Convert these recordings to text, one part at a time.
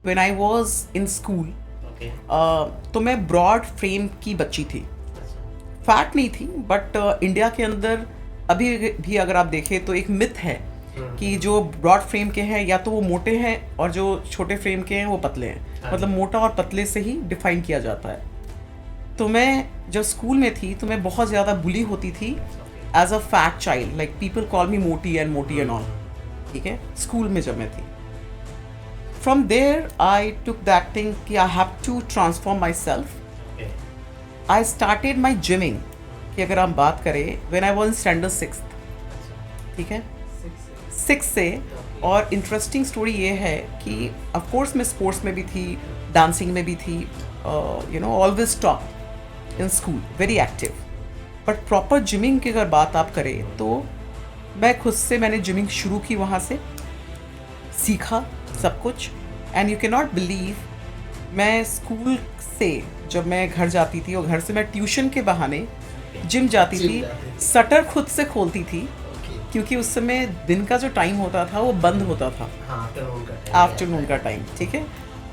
When I was in school तो मैं broad frame की बच्ची थी। फैट नहीं थी बट इंडिया के अंदर अभी भी अगर आप देखें तो एक मिथ है कि जो ब्रॉड फ्रेम के हैं या तो वो मोटे हैं और जो छोटे फ्रेम के हैं वो पतले हैं। मतलब मोटा और पतले से ही डिफाइन किया जाता है। तो मैं जब स्कूल में थी तो मैं बहुत ज़्यादा बुली होती थी as a fat child. Like people call me मोटी एंड ऑल। ठीक है, स्कूल में जब मैं थी। From there I took that thing कि I have to transform myself. I started my gymming कि अगर हम बात करें when I was in standard 6। ठीक है, 6 से। और इंटरेस्टिंग स्टोरी ये है कि ऑफ कोर्स मैं स्पोर्ट्स में भी थी, डांसिंग में भी थी, always top in school, very active. But proper gymming की अगर बात आप करें तो मैंने जिमिंग शुरू की, वहाँ से सीखा सब कुछ। And you can not believe, मैं स्कूल से जब मैं घर जाती थी और घर से मैं ट्यूशन के बहाने जिम जाती थी, शटर खुद से खोलती थी क्योंकि उस समय दिन का जो टाइम होता था वो बंद होता था, आफ्टरनून का टाइम। ठीक है,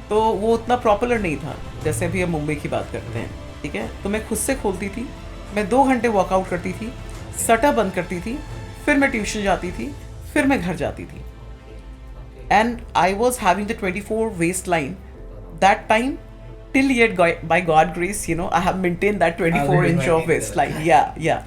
तो वो उतना पॉपुलर नहीं था जैसे अभी हम मुंबई की बात करते हैं। ठीक है, तो मैं खुद से खोलती थी, मैं 2 घंटे वर्कआउट करती थी, शटर बंद करती थी, फिर मैं ट्यूशन जाती थी, फिर मैं घर जाती थी। And I was having the 24 waistline that time till yet by God grace, I have maintained that 24-inch of waistline. Yeah.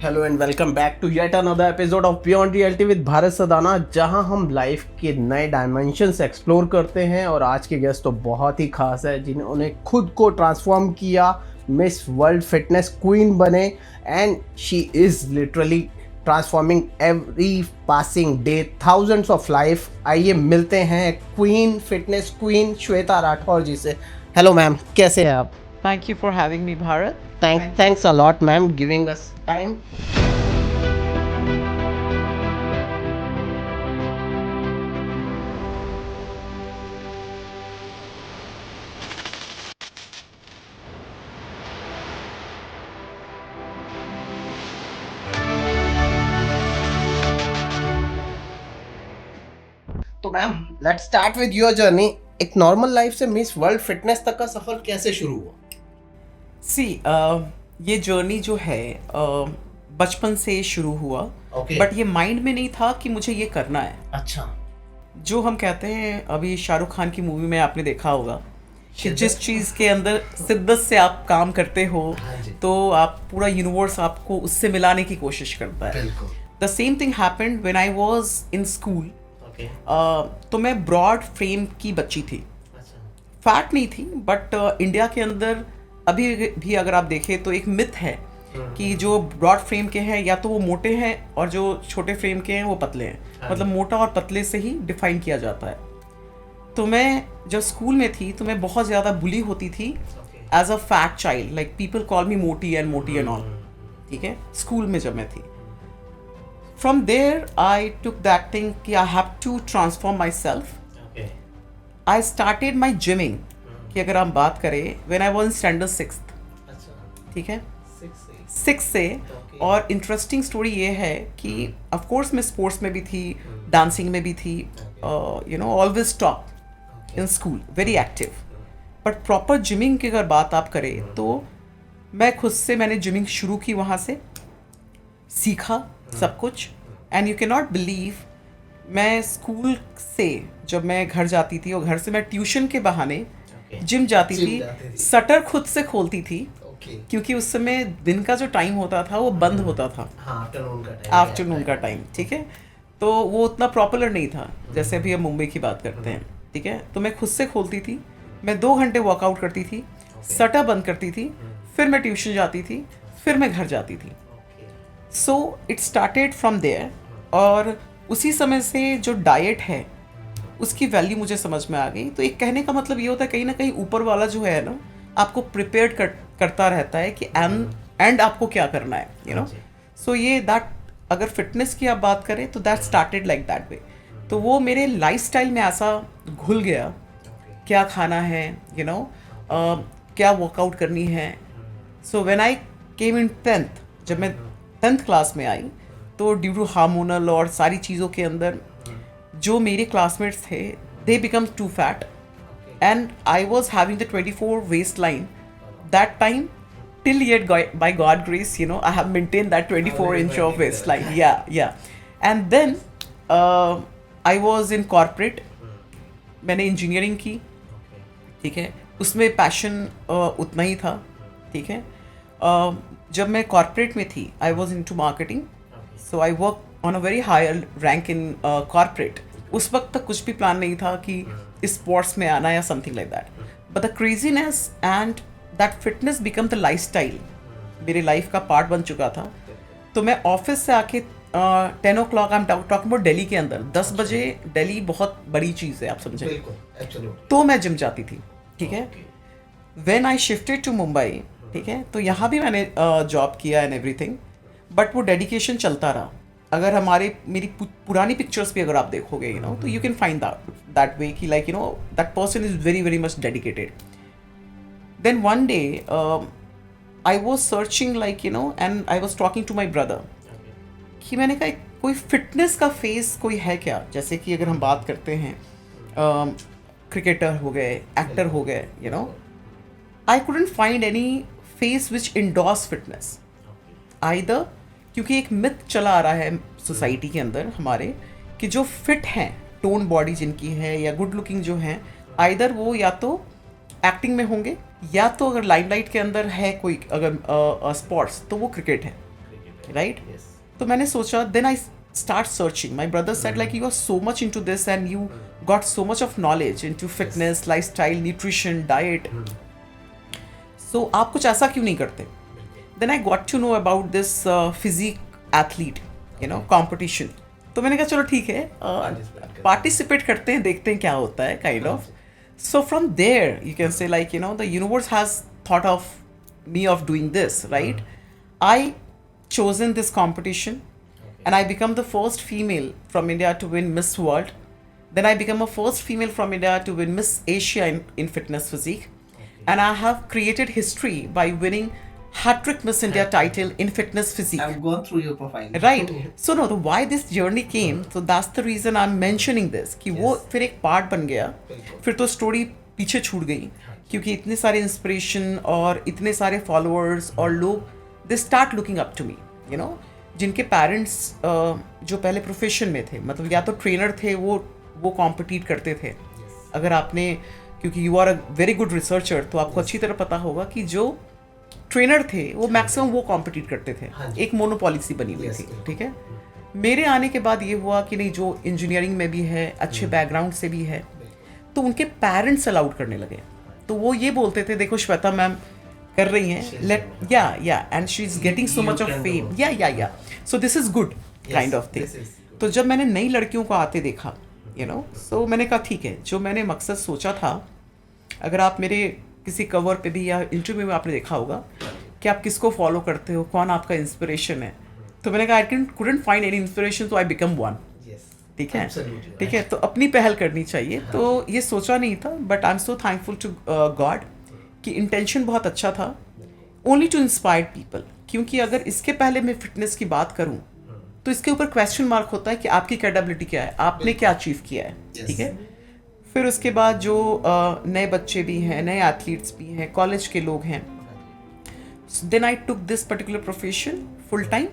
Hello and welcome back to yet another episode of beyond reality with Bharat Sadana, जहां हम life के नए dimensions explore करते हैं। और आज के guest तो बहुत ही खास है, जिन्होंने खुद को ट्रांसफॉर्म किया, मिस वर्ल्ड फिटनेस क्वीन बने, and she is literally transforming every passing day thousands of life. आइए मिलते हैं queen, fitness queen Shweta Rathore ji से। हेलो मैम, कैसे हैं आप? Thank you for having me, Bharat. Thanks a lot, ma'am, giving us time. तो ma'am, let's start with your journey. एक normal life से मिस वर्ल्ड फिटनेस तक का सफर कैसे शुरू हुआ? सी ये जर्नी जो है बचपन से शुरू हुआ। Okay. बट ये माइंड में नहीं था कि मुझे ये करना है। अच्छा। जो हम कहते हैं, अभी शाहरुख खान की मूवी में आपने देखा होगा कि जिस चीज़ के अंदर शिद्दत से आप काम करते हो, तो आप पूरा यूनिवर्स आपको उससे मिलाने की कोशिश करता है। The same thing happened when I was in school. तो मैं ब्रॉड फ्रेम की बच्ची थी। फैट नहीं थी बट इंडिया के अंदर अभी भी अगर आप देखें तो एक मिथ है कि जो ब्रॉड फ्रेम के हैं या तो वो मोटे हैं और जो छोटे फ्रेम के हैं वो पतले हैं। मतलब मोटा और पतले से ही डिफाइन किया जाता है। तो मैं जब स्कूल में थी तो मैं बहुत ज़्यादा बुली होती थी as a fat child. Like people call me मोटी एंड ऑल। ठीक है, स्कूल में जब मैं थी। From there I took that thing कि I have to transform myself. I started my gymming कि अगर हम बात करें when I was in standard 6। ठीक है, 6 से। और इंटरेस्टिंग स्टोरी ये है कि ऑफ कोर्स मैं स्पोर्ट्स में भी थी, डांसिंग में भी थी, always top in school, very active. But proper gymming की अगर बात आप करें तो मैंने जिमिंग शुरू की, वहाँ से सीखा सब कुछ। And you can not believe, मैं स्कूल से जब मैं घर जाती थी और घर से मैं ट्यूशन के बहाने जिम जाती थी, शटर खुद से खोलती थी क्योंकि उस समय दिन का जो टाइम होता था वो बंद होता था, आफ्टरनून का टाइम। ठीक है, तो वो उतना पॉपुलर नहीं था जैसे अभी हम मुंबई की बात करते हैं। ठीक है, तो मैं खुद से खोलती थी, मैं 2 घंटे वर्कआउट करती थी, शटर बंद करती थी, फिर मैं ट्यूशन जाती थी, फिर मैं घर जाती थी। So it started from there. और उसी समय से जो डाइट है उसकी वैल्यू मुझे समझ में आ गई। तो एक कहने का मतलब ये होता है, कहीं ना कहीं ऊपर वाला जो है ना आपको प्रिपेयर्ड करता रहता है कि एंड आपको क्या करना है, सो ये दैट, अगर फिटनेस की आप बात करें तो दैट स्टार्टेड लाइक दैट वे। तो वो मेरे लाइफस्टाइल में ऐसा घुल गया, क्या खाना है, क्या वर्कआउट करनी है. So when I came in 10th, जब मैं 10th क्लास में आई, तो ड्यू टू हार्मोनल और सारी चीज़ों के अंदर जो मेरे क्लासमेट्स थे, they become too fat and I was having the 24 waistline that time till yet by God grace, you know, I have maintained that 24-inch of waistline. And then I was in corporate. मैंने engineering की, ठीक है, उसमें passion उतना ही था, ठीक है. जब मैं कॉर्पोरेट में थी, I was into marketing, so I work on a very higher rank in corporate. उस वक्त तक कुछ भी प्लान नहीं था कि स्पोर्ट्स में आना या something like that. But the craziness and that fitness become the life style, मेरे लाइफ का पार्ट बन चुका था. तो मैं ऑफिस से आके 10 o'clock, I am talking about Delhi के अंदर 10 बजे, दिल्ली बहुत बड़ी चीज़ है, आप समझे. तो मैं जिम जाती थी, ठीक है. When I shifted to Mumbai, ठीक है, तो यहाँ भी मैंने जॉब किया एंड एवरीथिंग, बट वो डेडिकेशन चलता रहा. अगर मेरी पुरानी पिक्चर्स भी अगर आप देखोगे, यू नो, तो you can find that way कि like, you know, that person is very very much dedicated. Then one day I was searching, like, you know, and I was talking to my brother कि मैंने कहा कोई fitness का face कोई है क्या. जैसे कि अगर हम बात करते हैं क्रिकेटर हो गए, एक्टर हो गए, you know, I couldn't find any face which endorse fitness either. क्योंकि एक मिथ चला आ रहा है सोसाइटी के अंदर हमारे कि जो फिट हैं, टोन बॉडी जिनकी है या गुड लुकिंग जो हैं, आइदर वो या तो एक्टिंग में होंगे, या तो अगर लाइमलाइट के अंदर है कोई अगर स्पोर्ट्स, तो वो क्रिकेट है, राइट. तो मैंने सोचा, then I start searching. My brother said like, you are so much into this and you got so much of knowledge into fitness, lifestyle, nutrition, diet, so आप कुछ ऐसा क्यों नहीं करते. Then I got to know about this physique athlete, you know, competition. तो मैंने कहा चलो ठीक है, पार्टिसिपेट करते हैं, देखते हैं क्या होता है, kind of. So from there you can say like, you know, the universe has thought of me of doing this, right? I chosen this competition and I become the first female from India to win Miss World. Then I become a first female from India to win Miss Asia in fitness physique. And I have created history by winning hat-trick Miss India title in fitness physique. I've gone through your profile. Right. So no, why this journey came, so that's the reason I'm mentioning this, कि वो फिर एक part बन गया, फिर तो story पीछे छूट गई, क्योंकि इतने सारे इंस्पिरेशन और इतने सारे फॉलोअर्स और लोग, they start looking up to me, you know, जिनके पेरेंट्स जो पहले प्रोफेशन में थे, मतलब या तो ट्रेनर थे, वो कॉम्पिटिट करते थे. अगर आपने, क्योंकि you are a very good researcher, तो आपको अच्छी तरह पता होगा कि जो ट्रेनर थे वो मैक्सिमम वो कॉम्पिटिट करते थे. एक मोनोपॉलिसी बनी हुई थी, ठीक है. मेरे आने के बाद ये हुआ कि नहीं, जो इंजीनियरिंग में भी है, अच्छे बैकग्राउंड से भी है, तो उनके पेरेंट्स अलाउड करने लगे. तो वो ये बोलते थे, देखो श्वेता मैम कर रही हैं, late yeah and she is getting so much of fame, yeah so this is good kind of thing. तो जब मैंने नई लड़कियों को आते देखा, यू नो, सो मैंने कहा ठीक है, जो मैंने मकसद सोचा था, अगर आप मेरे किसी कवर पे भी या इंटरव्यू में आपने देखा होगा कि आप किसको फॉलो करते हो, कौन आपका इंस्पिरेशन है, तो मैंने कहा आई कुडंट फाइंड एनी इंस्पिरेशन, तो आई बिकम वन. ठीक है, ठीक है. तो अपनी पहल करनी चाहिए. तो ये सोचा नहीं था, but I am so thankful to God कि इंटेंशन बहुत अच्छा था, ओनली टू इंस्पायर पीपल. क्योंकि अगर इसके पहले मैं फिटनेस की बात करूँ तो इसके ऊपर क्वेश्चन मार्क होता है कि आपकी कैपेबिलिटी क्या है, आपने क्या अचीव किया है, ठीक है. फिर उसके बाद जो नए बच्चे भी हैं, नए एथलीट्स भी हैं, कॉलेज के लोग हैं, then I took this particular profession full time,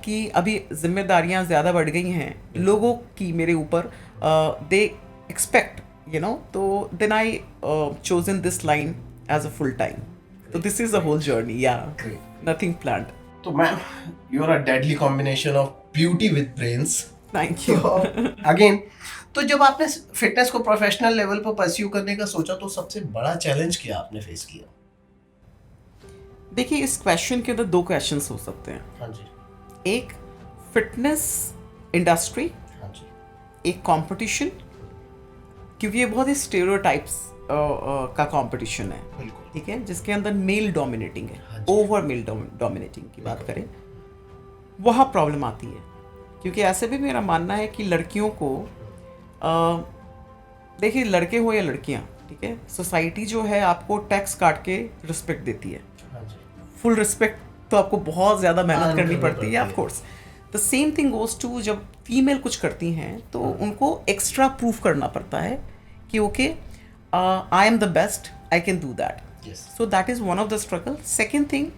कि अभी जिम्मेदारियां ज़्यादा बढ़ गई हैं लोगों की मेरे ऊपर, दे एक्सपेक्ट, यू नो, तो then I chosen this line as a full time. तो this is a whole journey, yeah nothing planned. तो ma'am, you are a deadly combination of beauty with brains. Thank you. Again, तो जब आपने fitness को professional level पर pursue करने का सोचा, तो सबसे बड़ा चैलेंज क्या आपने फेस किया? देखिए, इस क्वेश्चन के अंदर दो क्वेश्चंस हो सकते हैं. हाँ जी. एक फिटनेस इंडस्ट्री, हाँ जी. एक कंपटीशन, क्योंकि ये बहुत ही स्टेरियोटाइप्स का कंपटीशन है, बिल्कुल, ठीक है, जिसके अंदर मेल डोमिनेटिंग है, हाँ जी. ओवर मेल डोमिनेटिंग की बात करें, वहाँ प्रॉब्लम आती है. क्योंकि ऐसे भी मेरा मानना है कि लड़कियों को, देखिए, लड़के हो या लड़कियाँ, ठीक है, सोसाइटी जो है आपको टैक्स काट के रिस्पेक्ट देती है, हाँ जी, फुल रिस्पेक्ट तो आपको बहुत ज़्यादा मेहनत हाँ, करनी करनी पड़ती पड़ती है है। Of course. The same thing goes to जब फीमेल कुछ करती हैं तो उनको एक्स्ट्रा प्रूफ करना पड़ता है कि okay I am the best, I can do that. Yes. So that is one of the struggle. Second thing,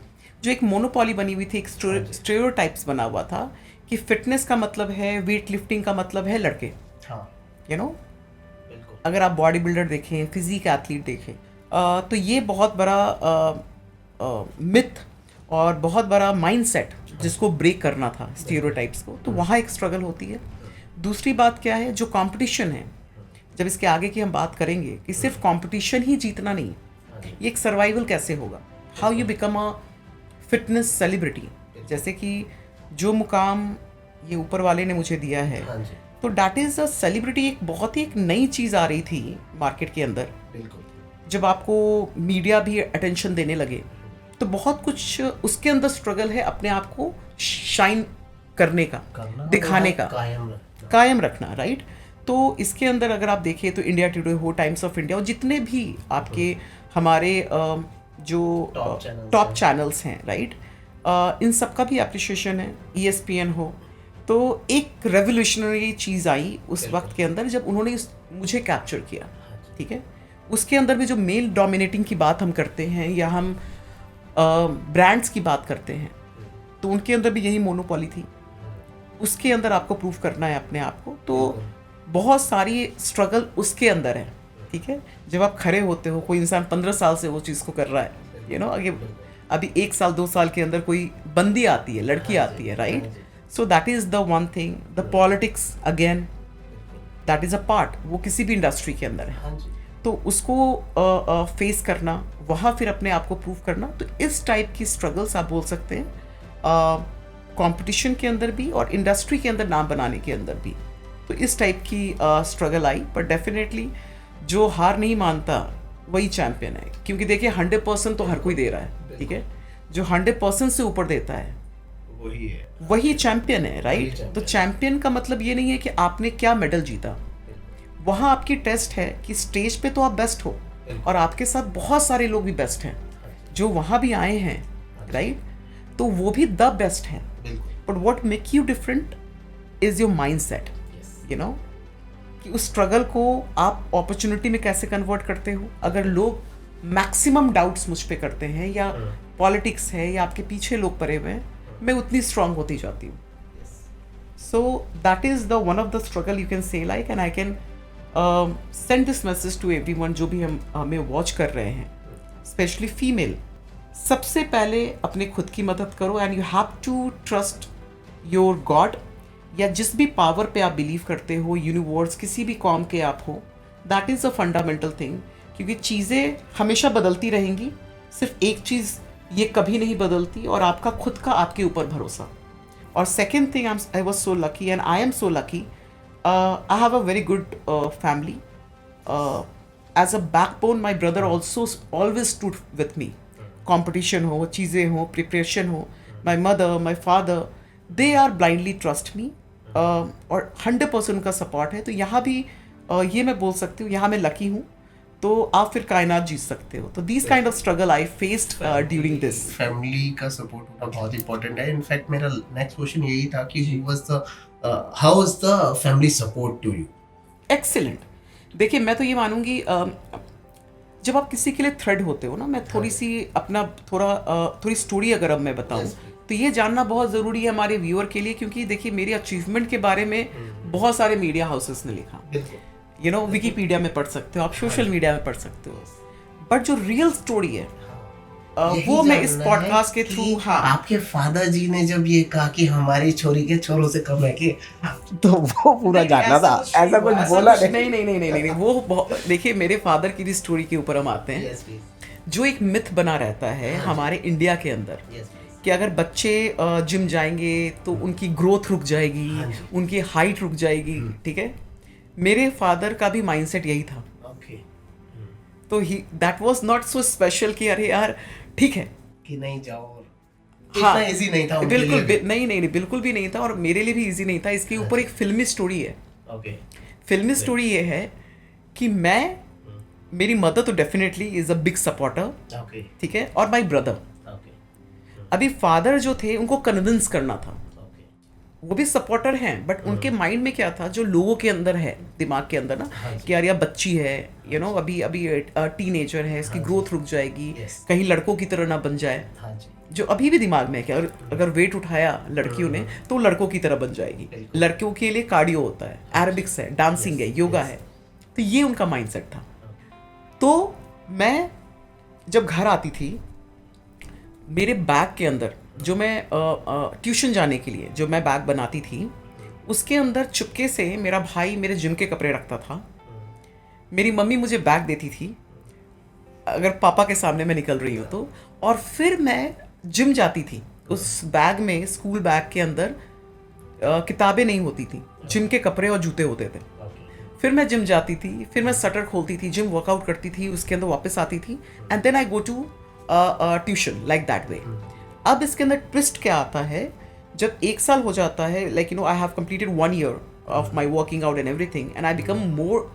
जो एक मोनोपॉली बनी हुई थी, एक स्टेरियोटाइप्स बना हुआ था कि फिटनेस का मतलब है, वेट लिफ्टिंग का मतलब है लड़के, हाँ, यू नो। बिल्कुल, अगर आप बॉडी बिल्डर देखें, फिजिक एथलीट देखें, तो ये बहुत बड़ा मिथ और बहुत बड़ा माइंडसेट जिसको ब्रेक करना था स्टीरियोटाइप्स को, तो वहाँ एक स्ट्रगल होती है। दूसरी बात क्या है, जो कंपटीशन है, जब इसके आगे की हम बात करेंगे कि सिर्फ कंपटीशन ही जीतना नहीं, ये एक सर्वाइवल कैसे होगा, how you become a fitness celebrity. जैसे कि जो मुकाम ये ऊपर वाले ने मुझे दिया है, हाँ जी, तो डैट इज़ अ सेलिब्रिटी। एक बहुत ही एक नई चीज़ आ रही थी मार्केट के अंदर, बिल्कुल, जब आपको मीडिया भी अटेंशन देने लगे, तो बहुत कुछ उसके अंदर स्ट्रगल है अपने आप को शाइन करने का, करना, दिखाने का, कायम रखना, कायम रखना, राइट। तो इसके अंदर अगर आप देखें तो इंडिया टुडे हो, टाइम्स ऑफ इंडिया, और जितने भी आपके हमारे जो Top channels टॉप हैं। चैनल्स हैं, राइट, इन सब का भी एप्रिशिएशन है। ESPN हो, तो एक रेवोल्यूशनरी चीज़ आई उस वक्त के अंदर जब उन्होंने मुझे कैप्चर किया, ठीक है। उसके अंदर भी जो मेल डोमिनेटिंग की बात हम करते हैं या हम ब्रांड्स की बात करते हैं, तो उनके अंदर भी यही मोनोपॉली थी। उसके अंदर आपको प्रूफ करना है अपने आप को, तो बहुत सारी स्ट्रगल उसके अंदर है, ठीक है। जब आप खड़े होते हो, कोई इंसान 15 साल से वो चीज़ को कर रहा है, यू नो, अभी 1 साल 2 साल के अंदर कोई बंदी आती है, लड़की आती है, right. So that is the one thing. The politics again, that is a part, वो किसी भी इंडस्ट्री के अंदर है, हाँ जी, तो उसको फेस करना, वहाँ फिर अपने आप को प्रूव करना, तो इस टाइप की स्ट्रगल्स आप बोल सकते हैं कंपटीशन के अंदर भी और इंडस्ट्री के अंदर नाम बनाने के अंदर भी। तो इस टाइप की स्ट्रगल आई, पर डेफिनेटली जो हार नहीं मानता वही चैम्पियन है, क्योंकि देखिए 100% तो हर कोई दे रहा है, ठीक है। जो 100% से ऊपर देता है वही है, वही चैम्पियन है, राइट। champion तो चैम्पियन का मतलब ये नहीं है कि आपने क्या मेडल जीता, वहाँ आपकी टेस्ट है कि स्टेज पे तो आप बेस्ट हो और आपके साथ बहुत सारे लोग भी बेस्ट हैं जो वहाँ भी आए हैं, राइट। तो वो भी द बेस्ट हैं, बिल्कुल, but what make you different is your mindset, you know, कि उस स्ट्रगल को आप अपॉर्चुनिटी में कैसे कन्वर्ट करते हो। अगर लोग मैक्सिमम डाउट्स मुझ पे करते हैं या पॉलिटिक्स है या आपके पीछे लोग पड़े हुए हैं, मैं उतनी स्ट्रांग होती जाती हूँ। So that is the one of the struggle you can say like, and I can send this message to everyone जो भी हमें वॉच कर रहे हैं, स्पेशली फीमेल। सबसे पहले अपने खुद की मदद करो, and you have to trust your God, या जिस भी पावर पे आप बिलीव करते हो, यूनिवर्स, किसी भी कॉम के आप हो, that is a fundamental thing. क्योंकि चीज़ें हमेशा बदलती रहेंगी, सिर्फ एक चीज़ ये कभी नहीं बदलती, और आपका खुद का आपके ऊपर भरोसा। और second thing, I was so lucky and I am so lucky, I have a very good family. As a backbone my brother also always stood with me. Competition हो, चीज़ें हो, प्रिपरेशन हो, my mother, my father, they are blindly trust me, और 100% उनका support है। तो यहाँ भी ये मैं बोल सकती हूँ, यहाँ मैं लकी हूँ, तो आप फिर कायनात जीत सकते हो। तो this kind of struggle I faced during this. Family का सपोर्ट होना बहुत इंपॉर्टेंट है। इनफैक्ट मेरा नेक्स्ट क्वेश्चन यही था कि how was the family support to you? Excellent. देखिए, मैं तो ये मानूंगी, जब आप किसी के लिए थ्रेड होते हो ना, मैं थोड़ी सी अपना थोड़ी स्टोरी अगर अब मैं बताऊं, तो ये जानना बहुत ज़रूरी है हमारे व्यूअर के लिए, क्योंकि देखिए मेरे अचीवमेंट के बारे में बहुत सारे मीडिया हाउसेस ने लिखा, यू नो, विकीपीडिया में पढ़ सकते हो आप, सोशल मीडिया में पढ़ सकते हो, बट जो रियल स्टोरी है वो मैं इस पॉडकास्ट के थ्रू, हाँ, आपके फादर जी ने जब ये कहा कि हमारी छोरी के छोरों से कम है कि, तो वो पूरा जानना था, ऐसा कुछ बोला नहीं, वो देखिए मेरे फादर की भी स्टोरी के ऊपर हम आते हैं। जो एक मिथ बना रहता है हमारे इंडिया के अंदर कि अगर बच्चे जिम जाएंगे तो उनकी ग्रोथ रुक जाएगी, उनकी हाइट रुक जाएगी, ठीक है। मेरे फादर का भी माइंडसेट यही था, तो he that was not so special कि अरे यार ठीक है कि नहीं जाओ, हाँ, इतना इजी नहीं था उनके बिल्कुल लिए। नहीं, बिल्कुल भी नहीं था, और मेरे लिए भी इजी नहीं था। इसके ऊपर एक फिल्मी स्टोरी है। फिल्मी स्टोरी ये है कि मैं मेरी मदर तो definitely is a big supporter, okay ठीक है, और माई ब्रदर। ओके अभी फादर जो थे उनको कन्विंस करना था, ओके वो भी सपोर्टर हैं, बट उनके माइंड में क्या था जो लोगों के अंदर है, दिमाग के अंदर ना, हाँ जी। कि यार यह बच्ची है, अभी अभी टीनेजर है, इसकी हाँ जी। ग्रोथ रुक जाएगी, Yes. कहीं लड़कों की तरह ना बन जाए, हाँ जी जो अभी भी दिमाग में है कि अगर वेट उठाया लड़कियों ने तो लड़कों की तरह बन जाएगी। बिल्कुल। लड़कियों के लिए कार्डियो होता है, एरोबिक्स है, डांसिंग है, योगा है, तो ये उनका माइंडसेट था। तो मैं जब घर आती थी, मेरे बैग के अंदर जो मैं ट्यूशन जाने के लिए जो मैं बैग बनाती थी, उसके अंदर चुपके से मेरा भाई मेरे जिम के कपड़े रखता था, मेरी मम्मी मुझे बैग देती थी अगर पापा के सामने मैं निकल रही हूँ तो, और फिर मैं जिम जाती थी। उस बैग में, स्कूल बैग के अंदर किताबें नहीं होती थी, जिम के कपड़े और जूते होते थे। फिर मैं जिम जाती थी, फिर मैं शटर खोलती थी, जिम वर्कआउट करती थी, उसके अंदर वापस आती थी, and then I go to tuition, like that way. अब इसके अंदर ट्विस्ट क्या आता है, जब 1 साल हो जाता है, like I have completed 1 year of my working out and everything, and I become more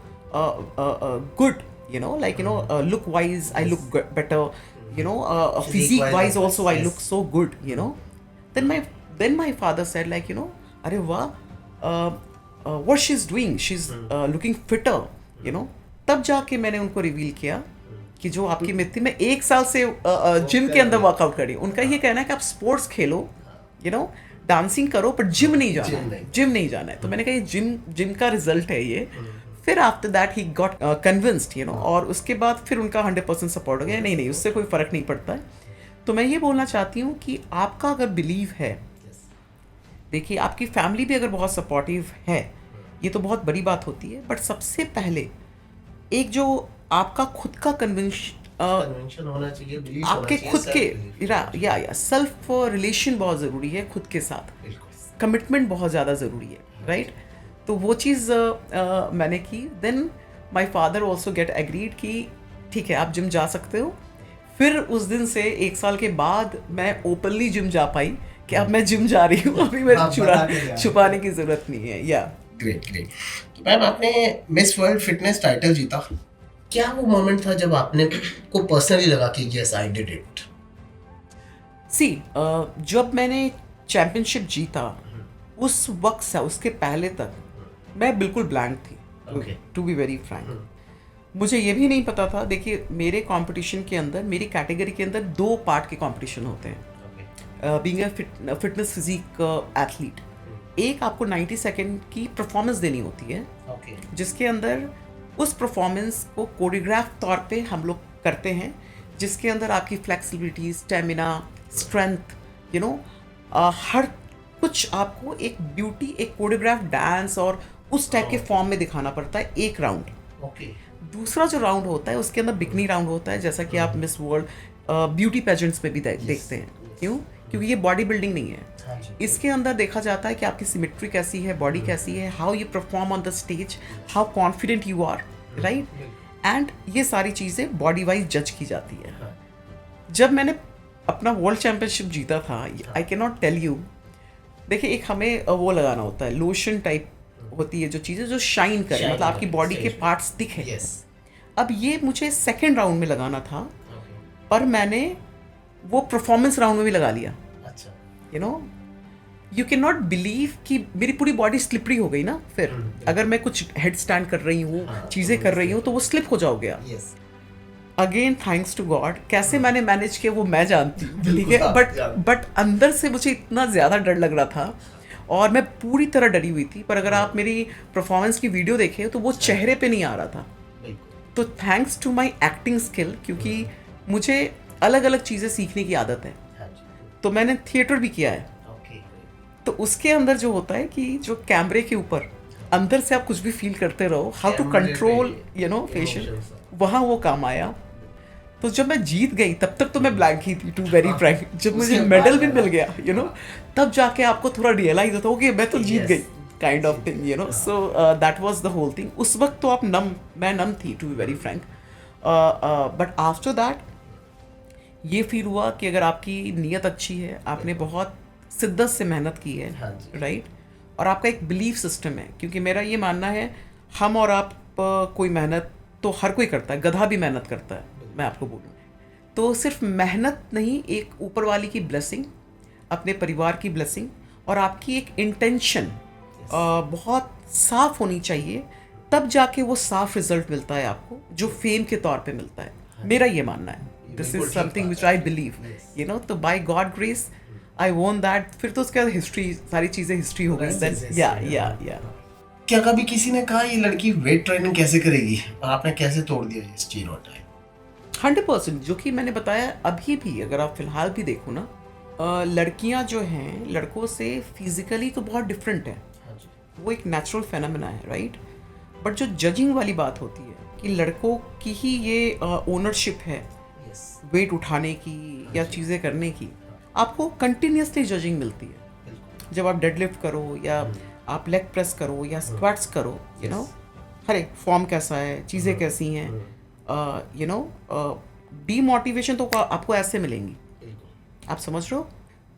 good, look wise I look better, physique wise also I look so good, then my father said, अरे वाह, what she's doing, she's looking fitter, तब जाके मैंने उनको reveal किया कि जो आपकी मित्र मैं 1 साल से जिम के अंदर वर्कआउट करी। उनका ये कहना है कि आप स्पोर्ट्स खेलो, डांसिंग करो, पर जिम नहीं जाना है, जिम नहीं जाना है। तो मैंने कहा ये जिम का रिजल्ट है ये। फिर after that he got convinced, और उसके बाद फिर उनका 100% सपोर्ट हो गया, नहीं उससे कोई फ़र्क नहीं पड़ता है। तो मैं ये बोलना चाहती हूँ कि आपका अगर बिलीव है, देखिए आपकी फैमिली भी अगर बहुत सपोर्टिव है, ये तो बहुत बड़ी बात होती है, बट सबसे पहले एक जो आपका खुद का कन्वेंशन होना चाहिए, belief होना आपके चाहिए, खुद self-belief। के या सेल्फ रिलेशन बहुत ज़रूरी है खुद के साथ, बिल्कुल। कमिटमेंट बहुत ज़्यादा ज़रूरी है, राइट। तो वो चीज़ मैंने की। Then my father also get agreed कि ठीक है आप जिम जा सकते हो। फिर उस दिन से 1 साल के बाद मैं ओपनली जिम जा पाई कि अब मैं जिम जा रही हूँ, अभी मैं छुपाने की ज़रूरत नहीं है। या ग्रेट ग्रेट। तो मैम आपने मिस वर्ल्ड फिटनेस टाइटल जीता, क्या वो मोमेंट था जब आपने को पर्सनली लगा कि यस आई डिड इट? जब मैंने चैम्पियनशिप जीता, उस वक्त से उसके पहले तक मैं बिल्कुल ब्लैंक थी, टू बी वेरी फ्रैंक। मुझे ये भी नहीं पता था, देखिए मेरे कंपटीशन के अंदर, मेरी कैटेगरी के अंदर 2 पार्ट के कंपटीशन होते हैं being a fitness physique athlete. एक आपको 90 सेकेंड की परफॉर्मेंस देनी होती है, जिसके अंदर उस परफॉर्मेंस को कोरियोग्राफ तौर पे हम लोग करते हैं, जिसके अंदर आपकी फ्लेक्सिबिलिटी, स्टेमिना, स्ट्रेंथ, हर कुछ आपको एक ब्यूटी, एक कोरियोग्राफ डांस और उस टाइप के फॉर्म में दिखाना पड़ता है, एक राउंड। दूसरा जो राउंड होता है उसके अंदर बिकनी राउंड होता है, जैसा कि आप मिस वर्ल्ड ब्यूटी पेजेंट्स में भी देखते हैं। क्यों? क्योंकि ये बॉडी बिल्डिंग नहीं है। इसके अंदर देखा जाता है कि आपकी सिमेट्री कैसी है, बॉडी कैसी है, how you perform on the stage, how confident you are, right. And ये सारी चीज़ें बॉडी वाइज जज की जाती है। जब मैंने अपना वर्ल्ड चैम्पियनशिप जीता था, I can not tell you, देखिए एक हमें वो लगाना होता है, लोशन टाइप होती है जो चीज़ें जो शाइन करे, मतलब आपकी बॉडी के पार्ट्स दिखे। अब ये मुझे सेकेंड राउंड में लगाना था, पर मैंने वो परफॉर्मेंस राउंड में भी लगा लिया। यू कैन नॉट बिलीव कि मेरी पूरी बॉडी स्लिपरी हो गई ना। फिर अगर मैं कुछ हेड स्टैंड कर रही हूँ, चीज़ें कर रही हूँ, तो वो स्लिप हो जाओ गया। अगेन थैंक्स टू गॉड, कैसे मैंने मैनेज किया वो मैं जानती हूँ, ठीक है। बट अंदर से मुझे इतना ज़्यादा डर लग रहा था और मैं पूरी तरह डरी हुई थी। पर अगर आप मेरी परफॉर्मेंस की वीडियो देखें तो वो चेहरे पे नहीं आ रहा था। तो thanks to my acting skill, क्योंकि मुझे अलग अलग चीज़ें सीखने की आदत है, तो मैंने थिएटर भी किया है। तो उसके अंदर जो होता है कि जो कैमरे के ऊपर अंदर से आप कुछ भी फील करते रहो, हाउ टू कंट्रोल फेशियल, वहाँ वो काम आया। तो जब मैं जीत गई तब तक तो मैं ब्लैंक ही थी, टू वेरी फ्रैंक। जब मुझे मेडल भी मिल गया तब जाके आपको थोड़ा रियलाइज होता है ओके मैं तो जीत गई, kind of thing so that was the whole thing. उस वक्त तो मैं नम थी, to be very frank. But after that ये फील हुआ कि अगर आपकी नीयत अच्छी है, आपने बहुत शिद्दत से मेहनत की है, राइट, और आपका एक बिलीफ सिस्टम है, क्योंकि मेरा ये मानना है हम और आप कोई मेहनत तो हर कोई करता है, गधा भी मेहनत करता है, मैं आपको बोलूँ तो सिर्फ मेहनत नहीं, एक ऊपर वाली की ब्लेसिंग, अपने परिवार की ब्लेसिंग और आपकी एक इंटेंशन बहुत साफ होनी चाहिए, तब जाके वो साफ रिजल्ट मिलता है आपको, जो फेम के तौर पे मिलता है। मेरा ये मानना है, this is something which I believe, you know. तो बाय गॉड ग्रेस आई वोन दैट। फिर तो उसके बाद हिस्ट्री, सारी चीज़ें हिस्ट्री हो गई। देन या क्या कभी किसी ने कहा ये लड़की वेट ट्रेनिंग कैसे करेगी और आपने कैसे तोड़ दिया ये स्टीरियोटाइप? 100%, जो कि मैंने बताया अभी भी, अगर आप फिलहाल भी देखो ना, लड़कियां जो हैं लड़कों से फिजिकली तो बहुत डिफरेंट है, वो एक नेचुरल फेनोमेना है, राइट। बट जो जजिंग वाली बात होती है कि लड़कों की ही ये ओनरशिप है वेट उठाने की या चीज़ें करने की, आपको कंटिन्यूसली जजिंग मिलती है। जब आप डेडलिफ्ट करो या आप लेग प्रेस करो या स्क्वाट्स करो, यू नो, हर एक फॉर्म कैसा है, चीज़ें कैसी हैं, यू नो, डीमोटिवेशन तो आपको ऐसे मिलेंगी, आप समझ रहे हो।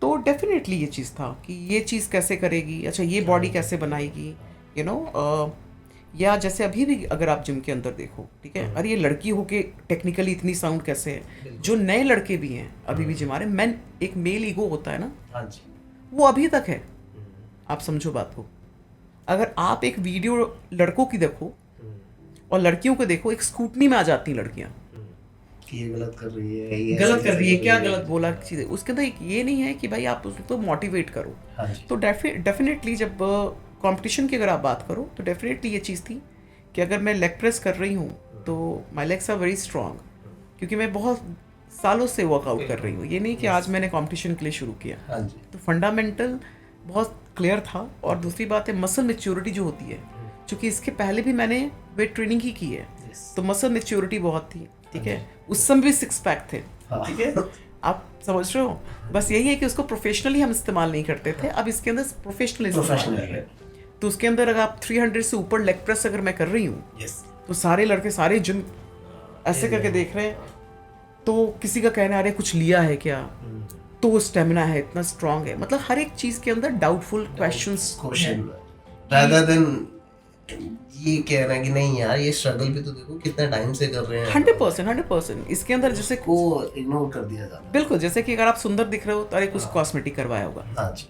तो डेफिनेटली ये चीज़ था कि ये चीज़ कैसे करेगी, अच्छा ये बॉडी कैसे बनाएगी, यू नो। या जैसे अभी भी अगर आप जिम के अंदर देखो, ठीक है, अरे ये लड़की होके टेक्निकली इतनी साउंड कैसे है। जो नए लड़के भी हैं अभी भी जिम आ रहे हैं, मैन एक मेल ईगो होता है ना, वो अभी तक है। आप समझो बात को। अगर आप एक वीडियो लड़कों की देखो और लड़कियों को देखो, एक स्कूटनी में आ जाती हैं लड़कियां कि ये गलत कर रही है, ये गलत कर रही है, क्या गलत बोला चीज़ें। उसके अंदर एक ये नहीं है कि भाई आप उसको मोटिवेट करो। तो डेफिनेटली जब कंपटीशन की अगर आप बात करो तो डेफिनेटली ये चीज़ थी कि अगर मैं लेग प्रेस कर रही हूँ तो my legs are very strong, क्योंकि मैं बहुत सालों से वर्कआउट कर रही हूँ। ये नहीं कि आज मैंने कंपटीशन के लिए शुरू किया। तो फंडामेंटल बहुत क्लियर था। और दूसरी बात है मसल मैच्योरिटी जो होती है, क्योंकि इसके पहले भी मैंने वेट ट्रेनिंग ही की है, तो मसल मैच्योरिटी बहुत थी, ठीक है। उस समय भी 6 पैक थे, ठीक है, आप समझ रहे हो। बस यही है कि उसको प्रोफेशनली हम इस्तेमाल नहीं करते थे, अब इसके अंदर प्रोफेशनल। तो उसके अंदर अगर आप 300 से ऊपर लेग प्रेस अगर मैं कर रही हूँ, तो सारे लड़के सारे जिम ऐसे करके देख रहे हैं, तो किसी का कहना आ रहा है कुछ लिया है क्या, तो स्टेमिना है इतना स्ट्रांग है। मतलब हर एक चीज के अंदर डाउटफुल क्वेश्चन rather than ये कह रहे हैं कि नहीं यार ये स्ट्रगल भी तो देखो कितना टाइम से कर रहे हैं। 100% इसके अंदर जैसे को इग्नोर कर दिया जाता है। बिल्कुल, जैसे कि अगर आप सुंदर दिख रहे हो तो अरे कुछ कॉस्मेटिक करवाया होगा। हाँ जी।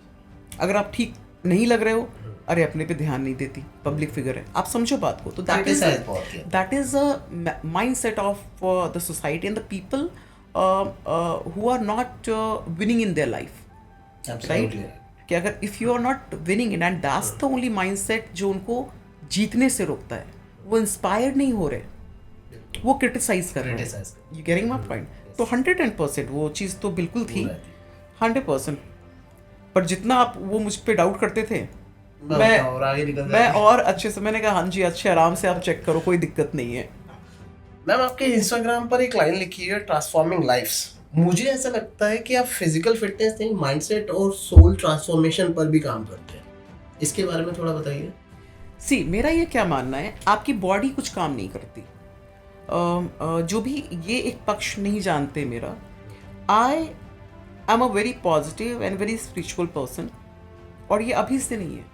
अगर आप ठीक नहीं लग रहे हो, अरे अपने पे ध्यान नहीं देती, पब्लिक फिगर है, आप समझो बात को। तो that is a mindset of the society and the people who are not winning in their life, right. कि अगर if you are not winning in, and that's the only mindset जो उनको जीतने से रोकता है। वो इंस्पायर्ड नहीं हो रहे, वो क्रिटिसाइज कर रहे हैं। You getting my point. तो 110% वो चीज़ तो बिल्कुल थी, 100%। पर जितना आप वो मुझ पे डाउट करते थे, मैं और अच्छे से, मैंने कहा हाँ जी अच्छे आराम से आप चेक करो, कोई दिक्कत नहीं है। मैम आपके इंस्टाग्राम पर एक लाइन लिखी है ट्रांसफॉर्मिंग लाइफ्स। मुझे ऐसा लगता है कि आप फिजिकल फिटनेस नहीं, माइंडसेट और सोल ट्रांसफॉर्मेशन पर भी काम करते हैं, इसके बारे में थोड़ा बताइए। सी मेरा ये क्या मानना है, आपकी बॉडी कुछ काम नहीं करती। जो भी ये एक पक्ष नहीं जानते मेरा, आई am a very positive and very spiritual person, और ये अभी से नहीं है।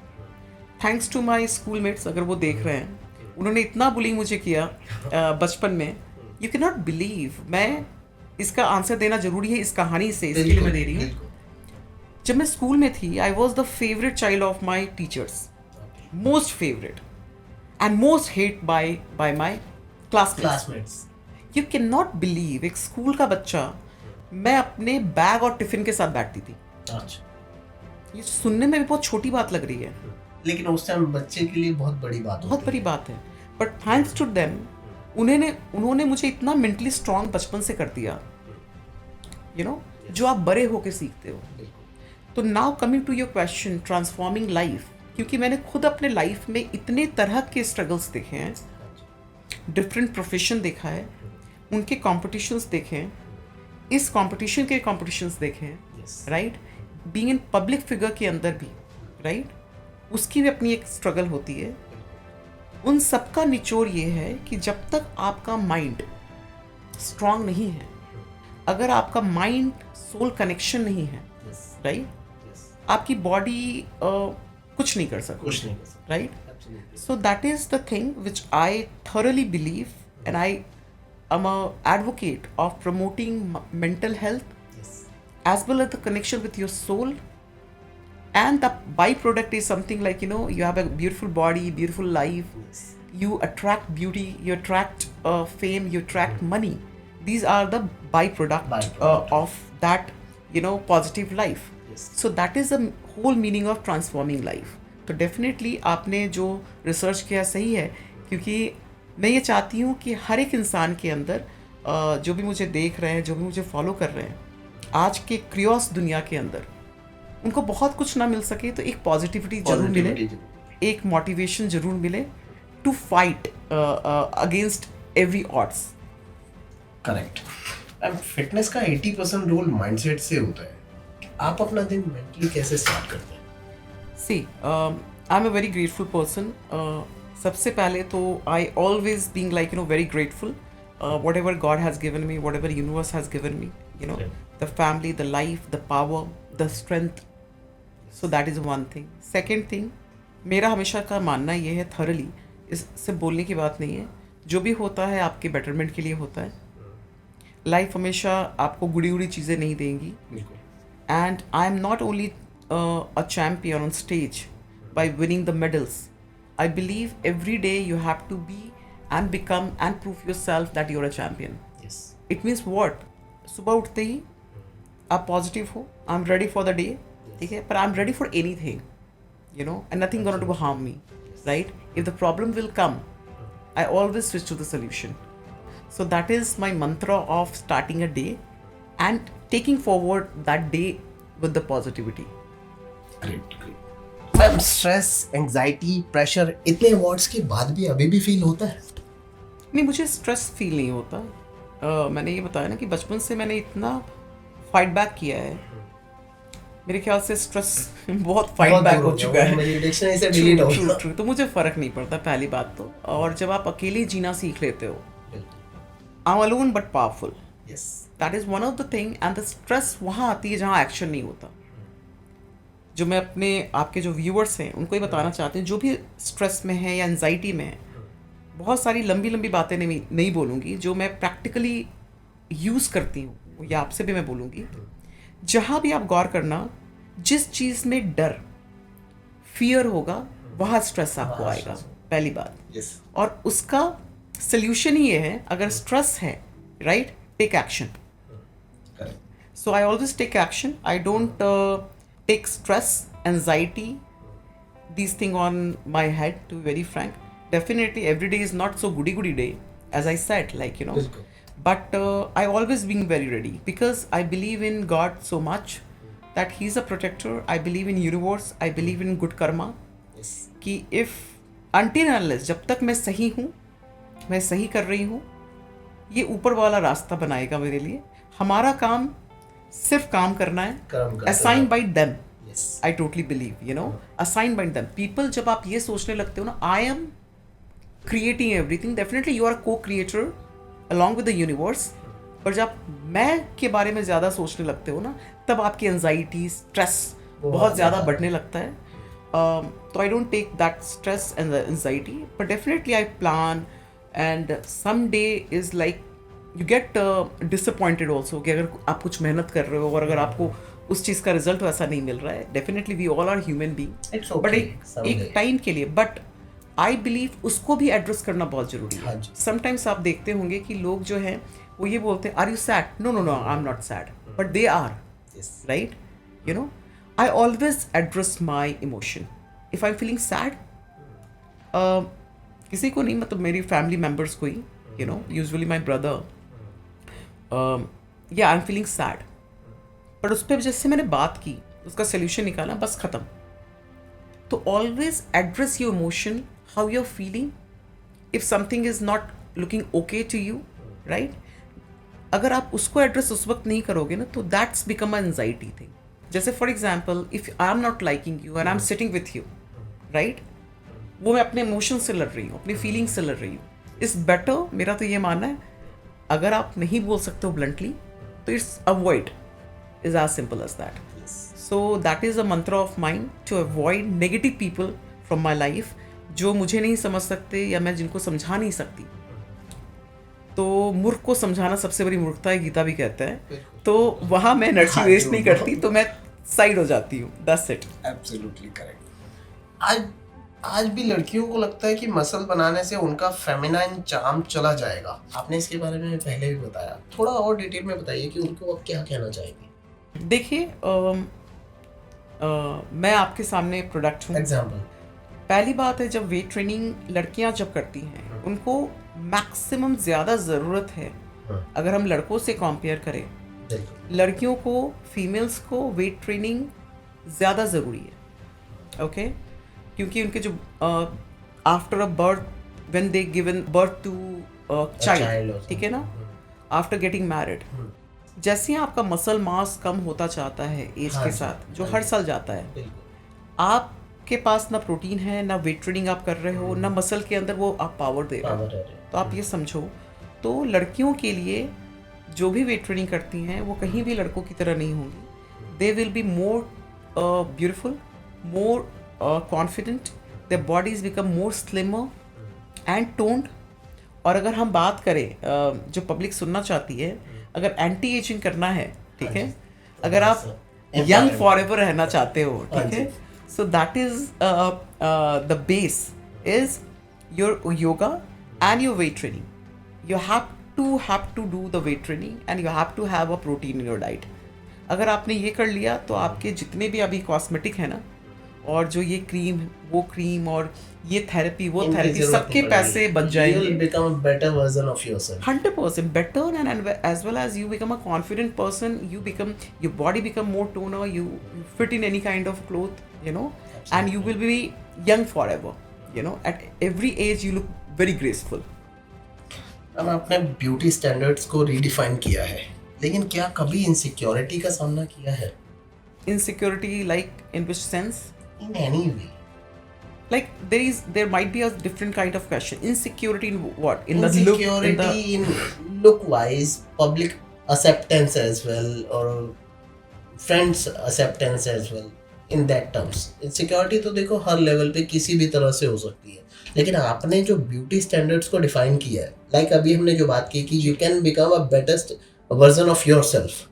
थैंक्स टू माई स्कूलमेट्स, अगर वो देख रहे हैं, उन्होंने इतना बुलिंग मुझे किया बचपन में, यू कैन नॉट बिलीव। मैं इसका आंसर देना जरूरी है इस कहानी से, इसके लिए मैं दे रही हूँ। जब मैं स्कूल में थी, I was the favourite child of my teachers, most favourite and most hate bye my classmates. You can not believe, एक स्कूल का बच्चा, मैं अपने बैग और टिफिन के साथ बैठती थी। ये सुनने में भी बहुत छोटी बात लग रही है, लेकिन उस टाइम बच्चे के लिए बहुत बड़ी बात, बहुत बड़ी बात है। बट थैंक्स टू देम, उन्होंने मुझे इतना मेंटली स्ट्रांग बचपन से कर दिया, यू नो, जो आप बड़े होके सीखते हो। तो now coming to your question, transforming life, क्योंकि मैंने खुद अपने लाइफ में इतने तरह के स्ट्रगल्स देखे हैं, डिफरेंट प्रोफेशन देखा है, उनके कॉम्पिटिशन्स देखे हैं, इस कॉम्पिटिशन के कॉम्पिटिशन्स देखे हैं, right. Being in public figure के अंदर भी, राइट, उसकी भी अपनी एक स्ट्रगल होती है। उन सबका निचोड़ ये है कि जब तक आपका माइंड स्ट्रांग नहीं है, अगर आपका माइंड सोल कनेक्शन नहीं है, राइट, आपकी बॉडी कुछ नहीं कर सकती, right. So that is the thing which I thoroughly believe and I am a advocate of promoting mental health Yes. as well as the connection with your soul. And the byproduct is something like, you have a beautiful body, beautiful life, Yes. you attract beauty, you attract fame, you attract money. These are the byproduct of that, positive life. Yes. So that is the whole meaning of transforming life. तो definitely आपने जो research किया सही है, क्योंकि मैं ये चाहती हूँ कि हर एक इंसान के अंदर जो भी मुझे देख रहे हैं, जो भी मुझे फॉलो कर रहे हैं, आज के क्रियोस दुनिया के अंदर उनको बहुत कुछ ना मिल सके तो एक पॉजिटिविटी जरूर मिले, एक मोटिवेशन जरूर मिले to fight against every odds. Correct. And fitness का 80% रोल माइंडसेट से होता है. आप अपना दिन मेंटली कैसे स्टार्ट करते हैं? See I am a very grateful person. सबसे पहले तो I always being like very grateful. Whatever God has given me, whatever universe has given me, the family, the life, the power, the strength. So that is one thing. Second thing, मेरा हमेशा का मानना ये है thoroughly, इससे बोलने की बात नहीं है, जो भी होता है आपके बेटरमेंट के लिए होता है. लाइफ हमेशा आपको गुड़ी गुड़ी चीज़ें नहीं देंगी. And I am not only a champion on stage by winning the medals. I believe every day you have to be and become and prove yourself that you're a champion. Yes. It means what? सुबह उठते ही आप positive हो, I am ready for the day, ठीक है, पर I am ready for anything, and nothing gonna do harm me, right? If the problem will come, I always switch to the solution. So that is my mantra of starting a day and taking forward that day with the positivity. Great. Ma'am, stress, anxiety, pressure इतने awards के बाद भी अभी भी feel होता है? नहीं, मुझे स्ट्रेस फील नहीं होता. मैंने ये बताया ना कि बचपन से मैंने इतना फाइट बैक किया है, मेरे ख्याल से स्ट्रेस बहुत फाइट बैक हो चुका है. मेरी डिक्शनरी से डिलीट हो गया. True. तो मुझे फ़र्क नहीं पड़ता पहली बात तो. और जब आप अकेले जीना सीख लेते हो, I am alone but powerful, yes, that is one of the thing. And the stress वहाँ आती है जहाँ एक्शन नहीं होता. जो मैं अपने आपके जो व्यूअर्स हैं उनको ये बताना चाहती हूँ, जो भी स्ट्रेस में है या एनजाइटी में है, बहुत सारी लंबी लंबी बातें नहीं बोलूँगी, जो मैं प्रैक्टिकली यूज़ करती हूँ, या आपसे भी मैं बोलूँगी. जहाँ भी आप गौर करना, जिस चीज़ में डर, फियर होगा, वहाँ स्ट्रेस आपको आएगा, पहली बात. यस. और उसका सल्यूशन ही ये है, अगर स्ट्रेस है, right, take action. Correct. So I always take action. I don't take stress, anxiety, these things on my head, to be very frank. Definitely every day is not so goody day, as I said, बिल्कुल. But I always being very ready because I believe in God so much that He's a protector. I believe in universe. I believe in good karma. Yes. कि if until and unless, जब तक मैं सही हूँ, मैं सही कर रही हूँ, ये ऊपर वाला रास्ता बनाएगा मेरे लिए. हमारा काम सिर्फ काम करना है, कर्म करते assign by them. Yes. I totally believe, assign by them. People, जब आप ये सोचने लगते हो ना, I am creating everything, definitely you are co creator along with the universe. पर जब मैं के बारे में ज़्यादा सोचने लगते हो ना, तब आपकी एनजाइटी, स्ट्रेस बहुत ज़्यादा बढ़ने लगता है. तो I don't take that stress and anxiety, but definitely I plan. And some day is like you get disappointed also, कि अगर आप कुछ मेहनत कर रहे हो और अगर आपको उस चीज़ का रिजल्ट वैसा नहीं मिल रहा है, definitely we all are human being. It's okay, but एक टाइम के लिए, बट आई बिलीव उसको भी एड्रेस करना बहुत ज़रूरी हाँ है. जी. समटाइम्स आप देखते होंगे कि लोग जो हैं वो ये बोलते हैं, are you sad? No no no, I am not sad, but they are, yes. right? I always address my emotion. If I'm feeling sad, किसी को नहीं, मतलब मेरी फैमिली मेम्बर्स को ही, usually my brother, yeah, I'm feeling sad. पर उस पर जैसे मैंने बात की, उसका सोल्यूशन निकाला, बस ख़त्म. तो always address your emotion, how you're feeling. If something is not looking okay to you, right? अगर आप उसको एड्रेस उस वक्त नहीं करोगे ना, तो that's become a anxiety thing. जैसे for example, if I am not liking you and I am sitting with you, right, वो मैं अपने इमोशन से लड़ रही हूँ, अपनी फीलिंग से लड़ रही हूँ. इट्स बेटर, मेरा तो ये मानना है, अगर आप नहीं बोल सकते हो ब्लंटली, तो it's avoid, is as simple as that. So that is a mantra of mind, to avoid negative people from my life, जो मुझे नहीं समझ सकते या मैं जिनको समझा नहीं सकती. तो मूर्ख को समझाना सबसे बड़ी मूर्खता है, गीता भी कहता है। बिल्कुल। तो वहाँ मैं एनर्जी हाँ, वेस्ट जो नहीं करती, तो मैं साइड हो जाती हूँ, दैट्स इट। Absolutely correct. आज भी लड़कियों को लगता है कि मसल बनाने से उनका फेमिनाइन चार्म चला जाएगा। आपने इसके बारे में पहले भी बताया, थोड़ा और डिटेल में बताइए कि उनको आप क्या कहना चाहेंगे। देखिए मैं आपके सामने प्रोडक्ट हूँ। एग्जाम्पल। पहली बात है, जब वेट ट्रेनिंग लड़कियां जब करती हैं, उनको मैक्सिमम ज़्यादा ज़रूरत है, अगर हम लड़कों से कंपेयर करें, लड़कियों को, फीमेल्स को वेट ट्रेनिंग ज़्यादा ज़रूरी है, ओके? क्योंकि उनके जो after a birth, when they given birth to child, ठीक है ना, आफ्टर गेटिंग मैरिड, जैसे ही आपका मसल मास कम होता जाता है एज के साथ, जो हर साल जाता है, आपके पास ना प्रोटीन है, ना वेट ट्रेनिंग आप कर रहे हो, ना मसल के अंदर वो आप पावर दे रहे हो। तो आप ये समझो, तो लड़कियों के लिए जो भी वेट ट्रेनिंग करती हैं वो कहीं भी लड़कों की तरह नहीं होंगी। They will be more beautiful, more confident, their bodies become more slimmer and toned. और अगर हम बात करें जो पब्लिक सुनना चाहती है, अगर एंटी एजिंग करना है, ठीक है, अगर आप यंग फॉर एवर रहना चाहते हो, ठीक है, so that is the base is your yoga and your weight training. You have to do the weight training and you have to have a protein in your diet. अगर आपने ये कर लिया तो आपके जितने भी अभी कॉस्मेटिक है ना, और जो ये क्रीम, वो क्रीम, और ये थेरेपी, वो थेरेपी, सबके पैसे बच जाएंगे। You will become a better version of yourself. 100% better, and as well as you become a confident person, you become, your body become more toner, you fit in any kind of cloth, you know. Absolutely. And you will be young forever, you know, at every age you look very graceful. अब आपने beauty standards को redefine किया है, लेकिन क्या कभी insecurity का सामना किया है? Insecurity, like in which sense? In any way. Like there might be a different kind of question. Insecurity in what? In the look, in look wise, public acceptance as well, or friends acceptance as well. In that terms, insecurity तो देखो हर level पे किसी भी तरह से हो सकती है, लेकिन आपने जो ब्यूटी स्टैंडर्ड्स को डिफाइन किया है, लाइक अभी हमने जो बात की कि you can become a bettest version of yourself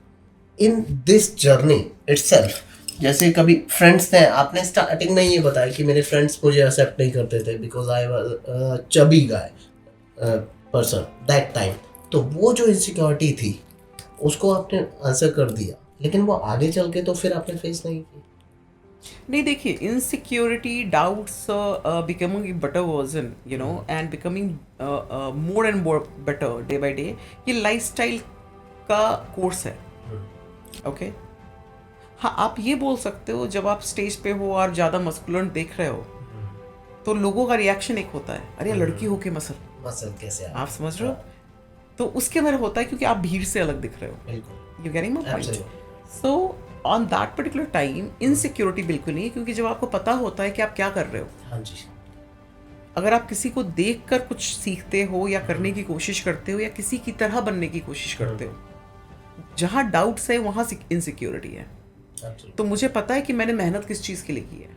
in this journey itself. जैसे कभी फ्रेंड्स थे, आपने स्टार्टिंग में ये बताया कि मेरे फ्रेंड्स मुझे एक्सेप्ट नहीं करते थे because I was chubby guy person that time. तो वो जो इनसिक्योरिटी थी उसको आपने आंसर कर दिया, लेकिन वो आगे चल के तो फिर आपने फेस नहीं की। नहीं, देखिए, insecurity, doubts, becoming better version, you know, and becoming more and more better day by day, ये लाइफस्टाइल का कोर्स है, ओके? हाँ, आप ये बोल सकते हो, जब आप स्टेज पे हो और ज़्यादा मस्कुलर देख रहे हो, तो लोगों का रिएक्शन एक होता है, अरे लड़की हो के मसल कैसे आप समझ रहे हो? तो उसके अंदर होता है क्योंकि आप भीड़ से अलग दिख रहे हो। बिल्कुल, you getting my point? So on that particular time insecurity बिल्कुल नहीं है, क्योंकि जब आपको पता होता है कि आप क्या कर रहे हो। हाँ जी। अगर आप किसी को देख कर कुछ सीखते हो या करने की कोशिश करते हो या किसी की तरह बनने की कोशिश करते हो, जहाँ डाउट्स है वहाँ इनसिक्योरिटी है। तो मुझे पता है कि मैंने मेहनत किस चीज़ के लिए की है,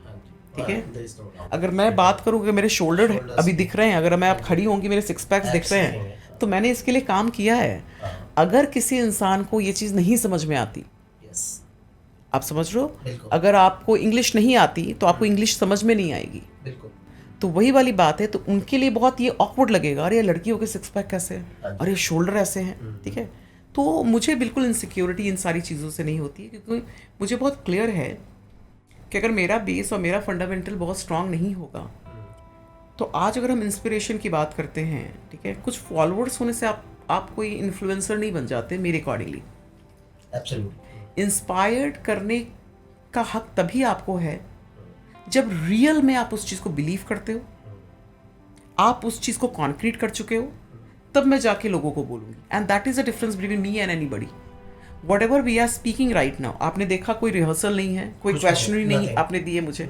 ठीक है? अगर मैं बात करूँ कि मेरे शोल्डर अभी दिख रहे हैं, अगर मैं आप खड़ी होंगी, मेरे सिक्स पैक्स दिख रहे हैं, तो मैंने इसके लिए काम किया है। अगर किसी इंसान को ये चीज़ नहीं समझ में आती, आप समझ रहे हो, अगर आपको इंग्लिश नहीं आती तो आपको इंग्लिश समझ में नहीं आएगी, तो वही वाली बात है। तो उनके लिए बहुत ये ऑकवर्ड लगेगा, अरे लड़कियों के सिक्स पैक कैसे हैं, अरे शोल्डर ऐसे हैं, ठीक है? तो मुझे बिल्कुल इनसिक्योरिटी इन सारी चीज़ों से नहीं होती है, क्योंकि मुझे बहुत क्लियर है कि अगर मेरा बेस और मेरा फंडामेंटल बहुत स्ट्रांग नहीं होगा, तो आज अगर हम इंस्पिरेशन की बात करते हैं, ठीक है, कुछ फॉलोअर्स होने से आप कोई इन्फ्लुएंसर नहीं बन जाते मेरे अकॉर्डिंगली। इंस्पायर्ड करने का हक तभी आपको है जब रियल में आप उस चीज़ को बिलीव करते हो, आप उस चीज़ को कॉन्क्रीट कर चुके हो, तब मैं जाके लोगों को बोलूँगी। And that is the difference between me and anybody. Whatever we are speaking right now, आपने देखा कोई रिहर्सल नहीं है, कोई क्वेश्चनरी नहीं आपने दिए मुझे,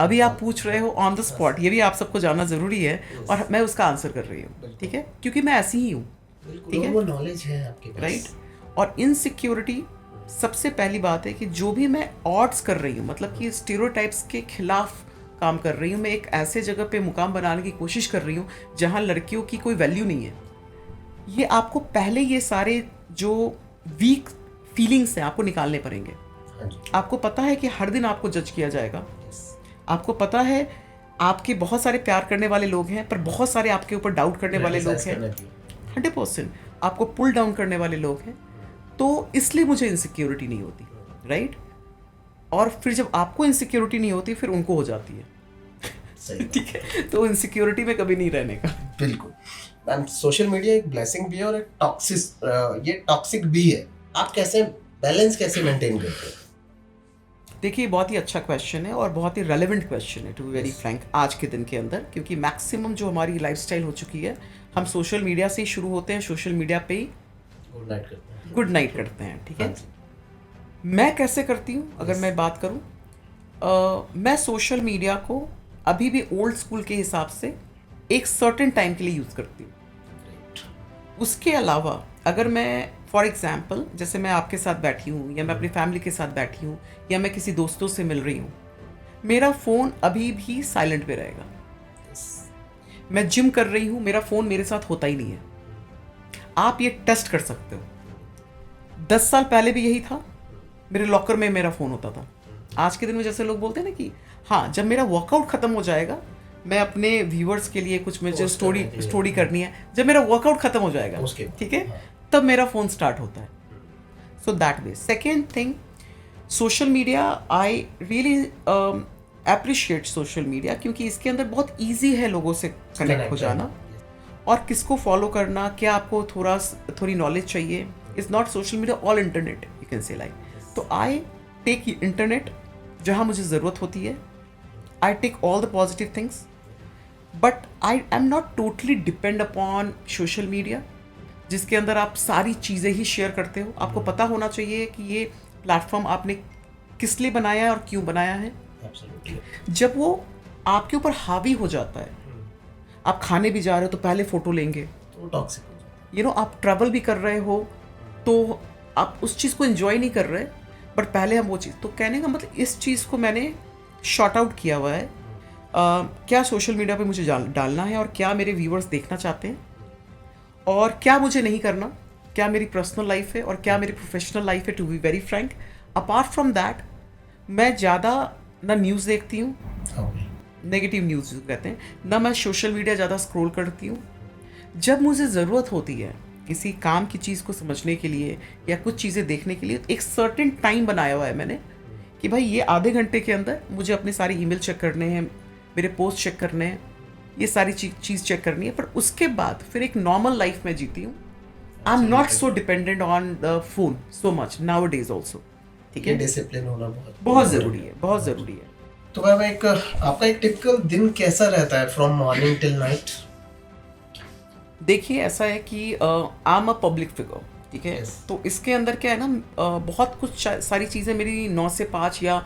अभी आप पूछ रहे हो ऑन द स्पॉट, ये भी आप सबको जानना जरूरी है, और मैं उसका आंसर कर रही हूँ, ठीक है? क्योंकि मैं ऐसी ही हूँ, ठीक है, वो नॉलेज है आपके पास, राइट? और इनसिक्योरिटी सबसे पहली बात है कि जो भी मैं ऑड्स कर रही हूँ, मतलब कि स्टीरियोटाइप्स के खिलाफ काम कर रही हूँ, मैं एक ऐसे जगह पे मुकाम बनाने की कोशिश कर रही हूँ जहाँ लड़कियों की कोई वैल्यू नहीं है। ये आपको पहले ये सारे जो वीक फीलिंग्स हैं आपको निकालने पड़ेंगे। हाँ जी। आपको पता है कि हर दिन आपको जज किया जाएगा, आपको पता है आपके बहुत सारे प्यार करने वाले लोग हैं पर बहुत सारे आपके ऊपर डाउट करने वाले लोग हैं, 100% आपको पुल डाउन करने वाले लोग हैं, तो इसलिए मुझे इनसिक्योरिटी नहीं होती, राइट? और फिर जब आपको इनसिक्योरिटी नहीं होती फिर उनको हो जाती है, सही ठीक है? तो इनसिक्योरिटी में कभी नहीं रहने का। बिल्कुल मैम। सोशल मीडिया एक ब्लेसिंग भी है और एक ये टॉक्सिक भी है। आप कैसे बैलेंस कैसे मेंटेन करते हैं? देखिए बहुत ही अच्छा क्वेश्चन है और बहुत ही रेलेवेंट क्वेश्चन है, टू बी वेरी फ्रैंक, आज के दिन के अंदर, क्योंकि मैक्सिमम जो हमारी लाइफस्टाइल हो चुकी है, हम सोशल मीडिया से ही शुरू होते हैं, सोशल मीडिया पे ही गुड नाइट करते हैं। गुड नाइट करते हैं, ठीक है? हाँ जी। मैं कैसे करती हूँ अगर मैं बात करूँ, मैं सोशल मीडिया को अभी भी ओल्ड स्कूल के हिसाब से एक सर्टेन टाइम के लिए यूज़ करती हूँ। उसके अलावा अगर मैं फॉर एग्जाम्पल जैसे मैं आपके साथ बैठी हूँ या मैं अपनी फैमिली के साथ बैठी हूँ या मैं किसी दोस्तों से मिल रही हूँ, मेरा फ़ोन अभी भी साइलेंट पे रहेगा। मैं जिम कर रही हूँ, मेरा फ़ोन मेरे साथ होता ही नहीं है। आप ये टेस्ट कर सकते हो। 10 साल पहले भी यही था, मेरे लॉकर में मेरा फ़ोन होता था। आज के दिन में जैसे लोग बोलते हैं ना कि हाँ, जब मेरा वर्कआउट ख़त्म हो जाएगा, मैं अपने व्यूअर्स के लिए कुछ मुझे स्टोरी करनी है, जब मेरा वर्कआउट ख़त्म हो जाएगा, ठीक है, तब मेरा फ़ोन स्टार्ट होता है। So that way. Second thing, social media, I really appreciate social media, क्योंकि इसके अंदर बहुत ईजी है लोगों से कनेक्ट हो जाना और किसको फॉलो करना, क्या आपको थोड़ी नॉलेज चाहिए। Is not social media all internet, you can say like. तो आई टेक इंटरनेट जहाँ मुझे ज़रूरत होती है, I take all the positive things, but I am not totally depend upon social media, जिसके अंदर आप सारी चीज़ें ही शेयर करते हो। आपको पता होना चाहिए कि ये प्लेटफॉर्म आपने किस लिए बनाया है और क्यों बनाया है। जब वो आपके ऊपर हावी हो जाता है, आप खाने भी जा रहे हो तो पहले फ़ोटो लेंगे, तो टॉक्सिक हो जाता है। यू नो, आप ट्रैवल भी कर रहे हो तो आप उस चीज़ को एंजॉय नहीं कर रहे, बट पहले हम वो चीज़, तो कहने का मतलब इस चीज़ को मैंने शॉर्ट आउट किया हुआ है। क्या सोशल मीडिया पे मुझे डालना है और क्या मेरे व्यूअर्स देखना चाहते हैं और क्या मुझे नहीं करना, क्या मेरी पर्सनल लाइफ है और क्या मेरी प्रोफेशनल लाइफ है, to be very frank. Apart from that, मैं ज़्यादा ना न्यूज़ देखती हूँ, नेगेटिव न्यूज़ कहते हैं, ना मैं सोशल मीडिया ज़्यादा स्क्रॉल करती हूँ। जब मुझे ज़रूरत होती है किसी काम की चीज़ को समझने के लिए या कुछ चीज़ें देखने के लिए, एक सर्टेन टाइम बनाया हुआ है मैंने कि भाई ये आधे घंटे के अंदर मुझे अपने सारे ईमेल चेक करने हैं, मेरे पोस्ट चेक करने हैं, ये सारी चीज़ चेक करनी है। पर उसके बाद फिर एक नॉर्मल लाइफ में जीती हूँ। आई am not so dependent on the phone so much now days also, ठीक है? डिसिप्लिन होना बहुत ज़रूरी है, बहुत ज़रूरी है। तो मैम आपका एक टिपिकल दिन कैसा रहता है फ्रॉम मॉर्निंग टिल नाइट? देखिए ऐसा है कि आई एम अ पब्लिक फिगर, ठीक है? Yes. तो इसके अंदर क्या है ना, बहुत कुछ सारी चीज़ें मेरी 9 से 5 या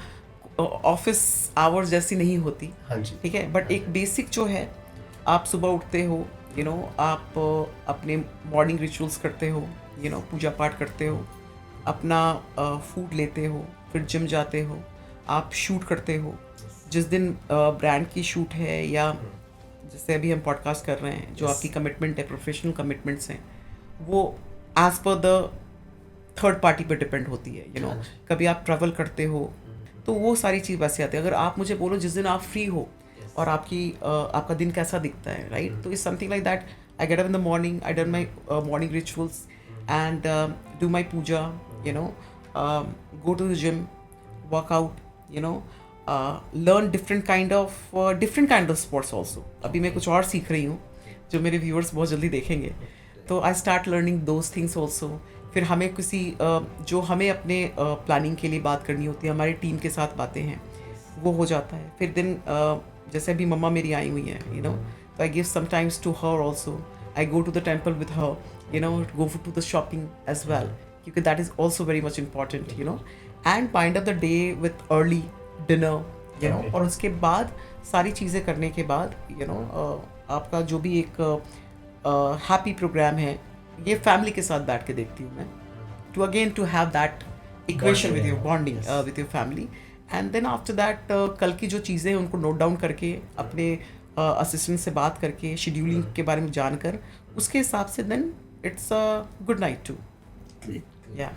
ऑफिस आवर्स जैसी नहीं होती, हाँ जी। ठीक है? बट एक बेसिक जो है, आप सुबह उठते हो, यू नो, आप अपने मॉर्निंग रिचुअल्स करते हो, यू नो, पूजा पाठ करते हो, अपना फूड लेते हो, फिर जिम जाते हो, आप शूट करते हो। जिस दिन ब्रांड की शूट है या जैसे अभी हम पॉडकास्ट कर रहे हैं, जो आपकी कमिटमेंट है, प्रोफेशनल कमिटमेंट्स हैं, वो as per the third party पे डिपेंड होती है, यू नो। कभी आप ट्रैवल करते हो तो वो सारी चीज़ वैसे आती है। अगर आप मुझे बोलो जिस दिन आप फ्री हो और आपका दिन कैसा दिखता है, राइट? तो it's something like that, I get up in the morning, I done my morning rituals and do my puja, you know, go to the gym, workout, you know, learn different kind of sports also. अभी मैं कुछ और सीख रही हूँ जो मेरे viewers बहुत जल्दी देखेंगे, तो I start learning those things also. फिर हमें किसी जो हमें अपने प्लानिंग के लिए बात करनी होती है, हमारी टीम के साथ बातें हैं, वो हो जाता है। फिर दिन जैसे अभी मम्मा मेरी आई हुई हैं, यू नो, तो I give sometimes to her also, I go to the temple with her, you know, go to the shopping as well, क्योंकि that is also very much important, you know, and wind up the day with early dinner, you know. और उसके बाद सारी चीज़ें करने के बाद, you know, आपका जो भी एक हैप्पी प्रोग्राम है, ये फैमिली के साथ बैठ के देखती हूँ मैं, to have that equation with your bonding with your family. And then after that कल की जो चीज़ें हैं उनको नोट डाउन करके, अपने असिस्टेंट से बात करके, शेड्यूलिंग के बारे में जानकर, उसके हिसाब से then it's a good night too. Yeah.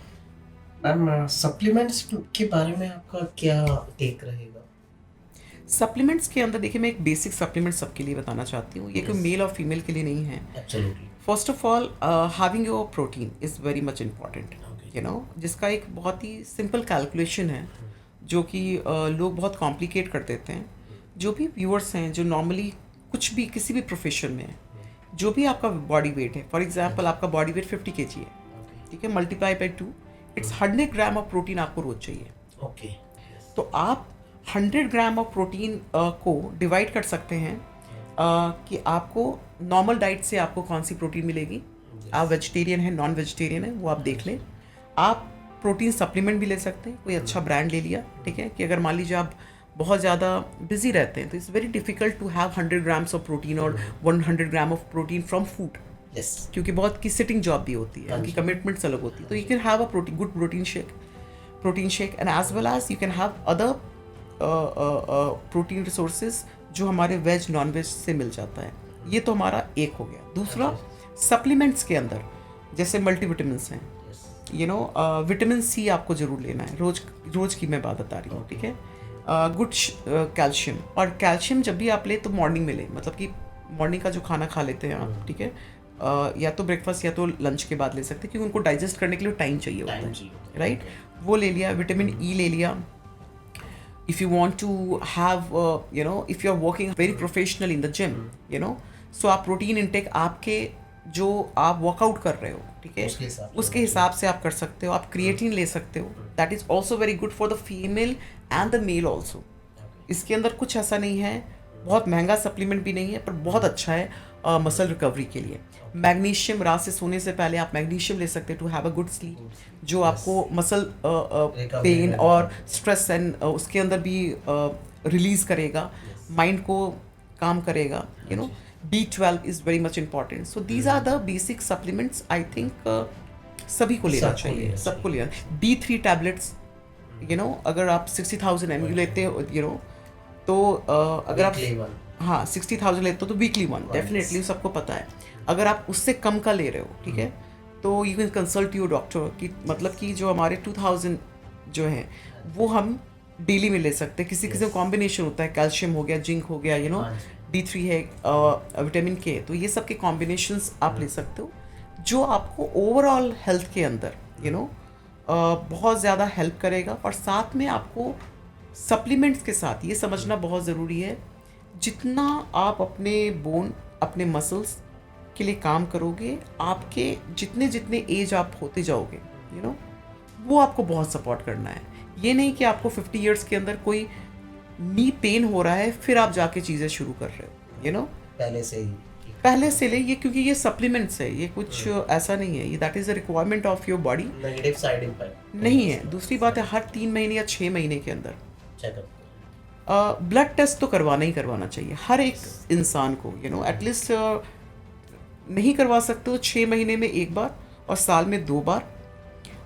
Ma'am supplements के बारे में आपका क्या टेक रहेगा? सप्लीमेंट्स के अंदर देखिए, मैं एक बेसिक सप्लीमेंट सबके लिए बताना चाहती हूँ, ये कोई मेल और फीमेल के लिए नहीं है. Absolutely. First of all, having your protein is very much important, you no, जिसका एक बहुत ही सिंपल कैलकुलेशन है जो कि लोग बहुत कॉम्प्लिकेट कर देते हैं. जो भी व्यूअर्स हैं जो नॉर्मली कुछ भी किसी भी प्रोफेशन में है, जो भी आपका बॉडी वेट है, फॉर एग्जांपल आपका बॉडी वेट 50 kg है, ठीक है, multiply by 2, it's 100 gram of protein आपको रोज चाहिए. ओके. तो आप 100 ग्राम ऑफ प्रोटीन को डिवाइड कर सकते हैं कि आपको नॉर्मल डाइट से आपको कौन सी प्रोटीन मिलेगी. आप वेजिटेरियन है, नॉन वेजिटेरियन है, वो आप देख लें. आप प्रोटीन सप्लीमेंट भी ले सकते हैं, कोई अच्छा ब्रांड ले लिया, ठीक है, कि अगर मान लीजिए आप बहुत ज़्यादा बिजी रहते हैं तो it's very difficult to have 100 grams of protein और 100 gram of protein from food, yes. क्योंकि बहुत की सिटिंग जॉब भी होती है, उनकी कमिटमेंट्स अलग होती है. तो you can have a good protein shake and as well as you can have other protein resources जो हमारे वेज नॉन वेज से मिल जाता है. ये तो हमारा एक हो गया. दूसरा, सप्लीमेंट्स के अंदर जैसे मल्टीविटामिन्स हैं, यू नो, विटामिन सी आपको ज़रूर लेना है, रोज की मैं बात बता रही हूँ, ठीक है. गुड कैल्शियम, और कैल्शियम जब भी आप ले तो मॉर्निंग में ले, मतलब कि मॉर्निंग का जो खाना खा लेते हैं आप, ठीक है, या तो ब्रेकफास्ट या तो लंच के बाद ले सकते हैं, क्योंकि उनको डाइजेस्ट करने के लिए टाइम चाहिए होता है, राइट. वो ले लिया. विटामिन ई ले लिया. if you want to have you know, if you are working very professional in the gym, you know, so आप प्रोटीन इनटेक आपके जो आप वर्कआउट कर रहे हो, ठीक है, उसके हिसाब से आप कर सकते हो. आप क्रिएटिन ले सकते हो, that is also very good for the female and the male also. इसके अंदर कुछ ऐसा नहीं है, बहुत महंगा सप्लीमेंट भी नहीं है, पर बहुत अच्छा है मसल रिकवरी के लिए. मैग्नीशियम, रात से सोने से पहले आप मैग्नीशियम ले सकते हैं to have a good sleep, जो आपको मसल पेन और स्ट्रेस एंड उसके अंदर भी रिलीज करेगा, माइंड को काम करेगा, you know. B12 is very much important. So these are the basic supplements I think सभी को लेना चाहिए, सबको लेना. D3 टैबलेट्स, यू नो, अगर आप 60,000 ml लेते हो, यू नो, तो अगर आप 60,000 लेते हो तो वीकली वन, डेफिनेटली सबको पता है. अगर आप उससे कम का ले रहे हो, ठीक है, तो you can consult your doctor, कि मतलब कि जो हमारे 2000 जो है वो हम डेली में ले सकते हैं. किसी किसी कॉम्बिनेशन होता है, कैल्शियम हो गया, जिंक हो गया, यू नो, D3 है, विटामिन के, तो ये सब के कॉम्बिनेशंस आप ले सकते हो, जो आपको ओवरऑल हेल्थ के अंदर, यू नो, बहुत ज़्यादा हेल्प करेगा. और साथ में आपको सप्लीमेंट्स के साथ ये समझना बहुत ज़रूरी है, जितना आप अपने बोन, अपने मसल्स के लिए काम करोगे, आपके जितने जितने एज आप होते जाओगे, यू नो, वो आपको बहुत सपोर्ट करना है. ये नहीं कि आपको 50 इयर्स के अंदर कोई नी पेन हो रहा है फिर आप जाके चीज़ें शुरू कर रहे हो, यू नो, पहले से ले ये, क्योंकि ये सप्लीमेंट्स है, ये कुछ ऐसा नहीं है, ये that is a requirement of your body, negative side impact नहीं है. दूसरी बात है, हर 3 महीने या 6 महीने के अंदर चेकअप, ब्लड टेस्ट तो करवाना ही करवाना चाहिए हर एक इंसान को, यू नो, एटलीस्ट नहीं करवा सकते हो 6 महीने में 1 बार और साल में 2 बार.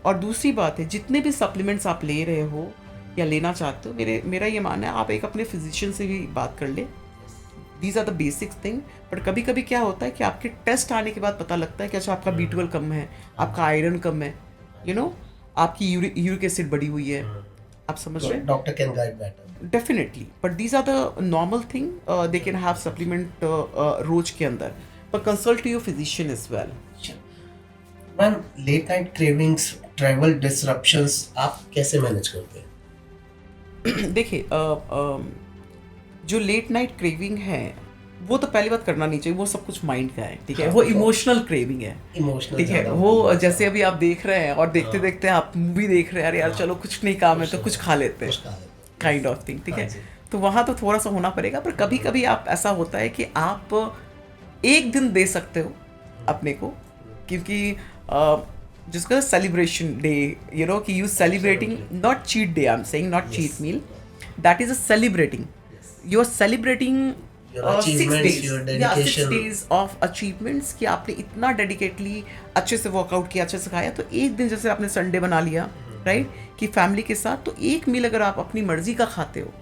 और दूसरी बात है, जितने भी सप्लीमेंट्स आप ले रहे हो या लेना चाहते हो, मेरा ये मानना है आप एक अपने फिजिशियन से भी बात कर ले. These are the basic thing. But कभी कभी क्या होता है कि आपके टेस्ट आने के बाद पता लगता है कि अच्छा आपका B12 कम है, आपका आयरन कम है, यू नो, आपकी यूरिक एसिड बढ़ी हुई है, आप समझ रहे हैं. Doctor can guide better, definitely. But these are the normal thing, they can have supplement रोज के अंदर, but consult your physician as well. Ma'am, late night cravings, travel disruptions आप कैसे मैनेज करते हैं? देखिए, जो लेट नाइट क्रेविंग है वो तो पहली बात करना नहीं चाहिए, वो सब कुछ माइंड का है, ठीक है. वो इमोशनल क्रेविंग है, ठीक है. वो जैसे अभी आप देख रहे हैं और देखते देखते आप मूवी देख रहे हैं, अरे यार चलो कुछ नहीं काम है तो कुछ खा लेते हैं, काइंड ऑफ थिंग, ठीक है. तो वहाँ तो थोड़ा सा होना पड़ेगा. पर कभी कभी आप ऐसा होता है कि आप एक दिन दे सकते हो अपने को, क्योंकि जिसका सेलिब्रेशन डे, यू नो, कि you celebrating not cheat day, I am saying not cheat meal, that is a celebrating, you are celebrating 6 days of achievements, कि आपने इतना डेडिकेटली अच्छे से वर्कआउट किया, अच्छे से खाया. तो एक दिन जैसे आपने संडे बना लिया, राइट, कि फैमिली के साथ, तो एक मील अगर आप अपनी मर्जी का खाते हो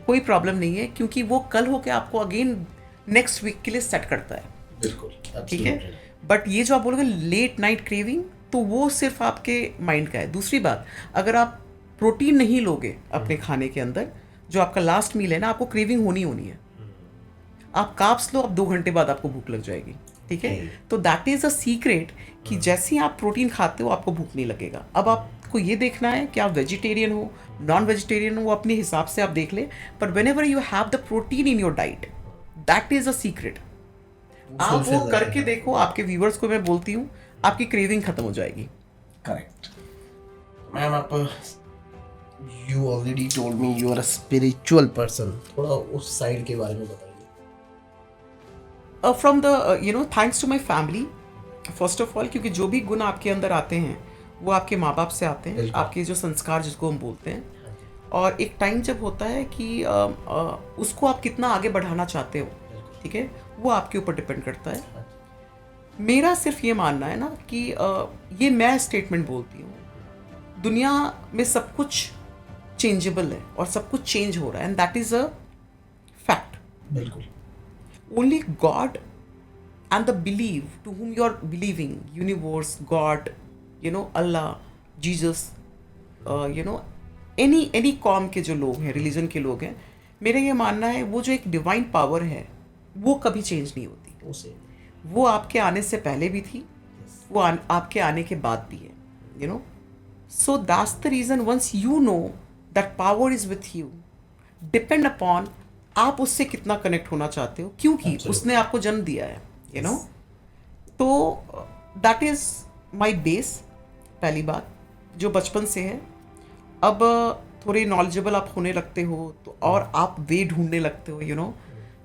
कोई प्रॉब्लम नहीं है, क्योंकि वो कल होके आपको अगेन नेक्स्ट वीक के लिए सेट करता है, बिल्कुल, ठीक है. बट ये जो आप बोलोगे लेट नाइट क्रेविंग, तो वो सिर्फ आपके माइंड का है। दूसरी बात, अगर आप प्रोटीन नहीं लोगे अपने खाने के अंदर, जो आपका लास्ट मील है ना, आपको क्रेविंग होनी है। आप कार्ब्स लो, अब 2 घंटे बाद आपको भूख लग जाएगी, ठीक है। तो दैट इज अ सीक्रेट कि जैसे ही आप प्रोटीन खाते हो आपको भूख नहीं लगेगा। अब आपको ये देखना है कि आप वेजिटेरियन हो, नॉन वेजिटेरियन हो, वो अपने हिसाब से आप देख ले, पर when ever you have the protein in your diet, that is a secret. आप वो करके देखो, आपके व्यूअर्स को मैं बोलती हूँ, आपकी क्रेविंग खत्म हो जाएगी। Correct ma'am. आप you already told me you are a spiritual person, थोड़ा उस साइड के बारे में बताइए। From the thanks to my family first of all, क्योंकि जो भी गुण आपके अंदर आते हैं वो आपके माँ बाप से आते हैं, आपके जो संस्कार जिसको हम बोलते हैं। और एक टाइम जब होता है कि उसको आप कितना आगे बढ़ाना चाहते हो, ठीक है, वो आपके ऊपर डिपेंड करता है। मेरा सिर्फ ये मानना है ना कि ये मैं स्टेटमेंट बोलती हूँ, दुनिया में सब कुछ चेंजेबल है और सब कुछ चेंज हो रहा है, and that is a fact. बिल्कुल। Only God and the belief to whom you are believing, universe, God, Allah, Jesus, any com के जो लोग हैं, रिलीजन के लोग हैं, मेरा ये मानना है वो जो एक डिवाइन पावर है वो कभी चेंज नहीं होती। वो आपके आने से पहले भी थी, वो आपके आने के बाद भी है, so that's the reason, once you know that power is with you, depend upon आप उससे कितना कनेक्ट होना चाहते हो, क्योंकि उसने आपको जन्म दिया है, तो दैट इज माय बेस। पहली बात जो बचपन से है, अब थोड़े नॉलेजेबल आप होने लगते हो तो और आप वे ढूंढने लगते हो,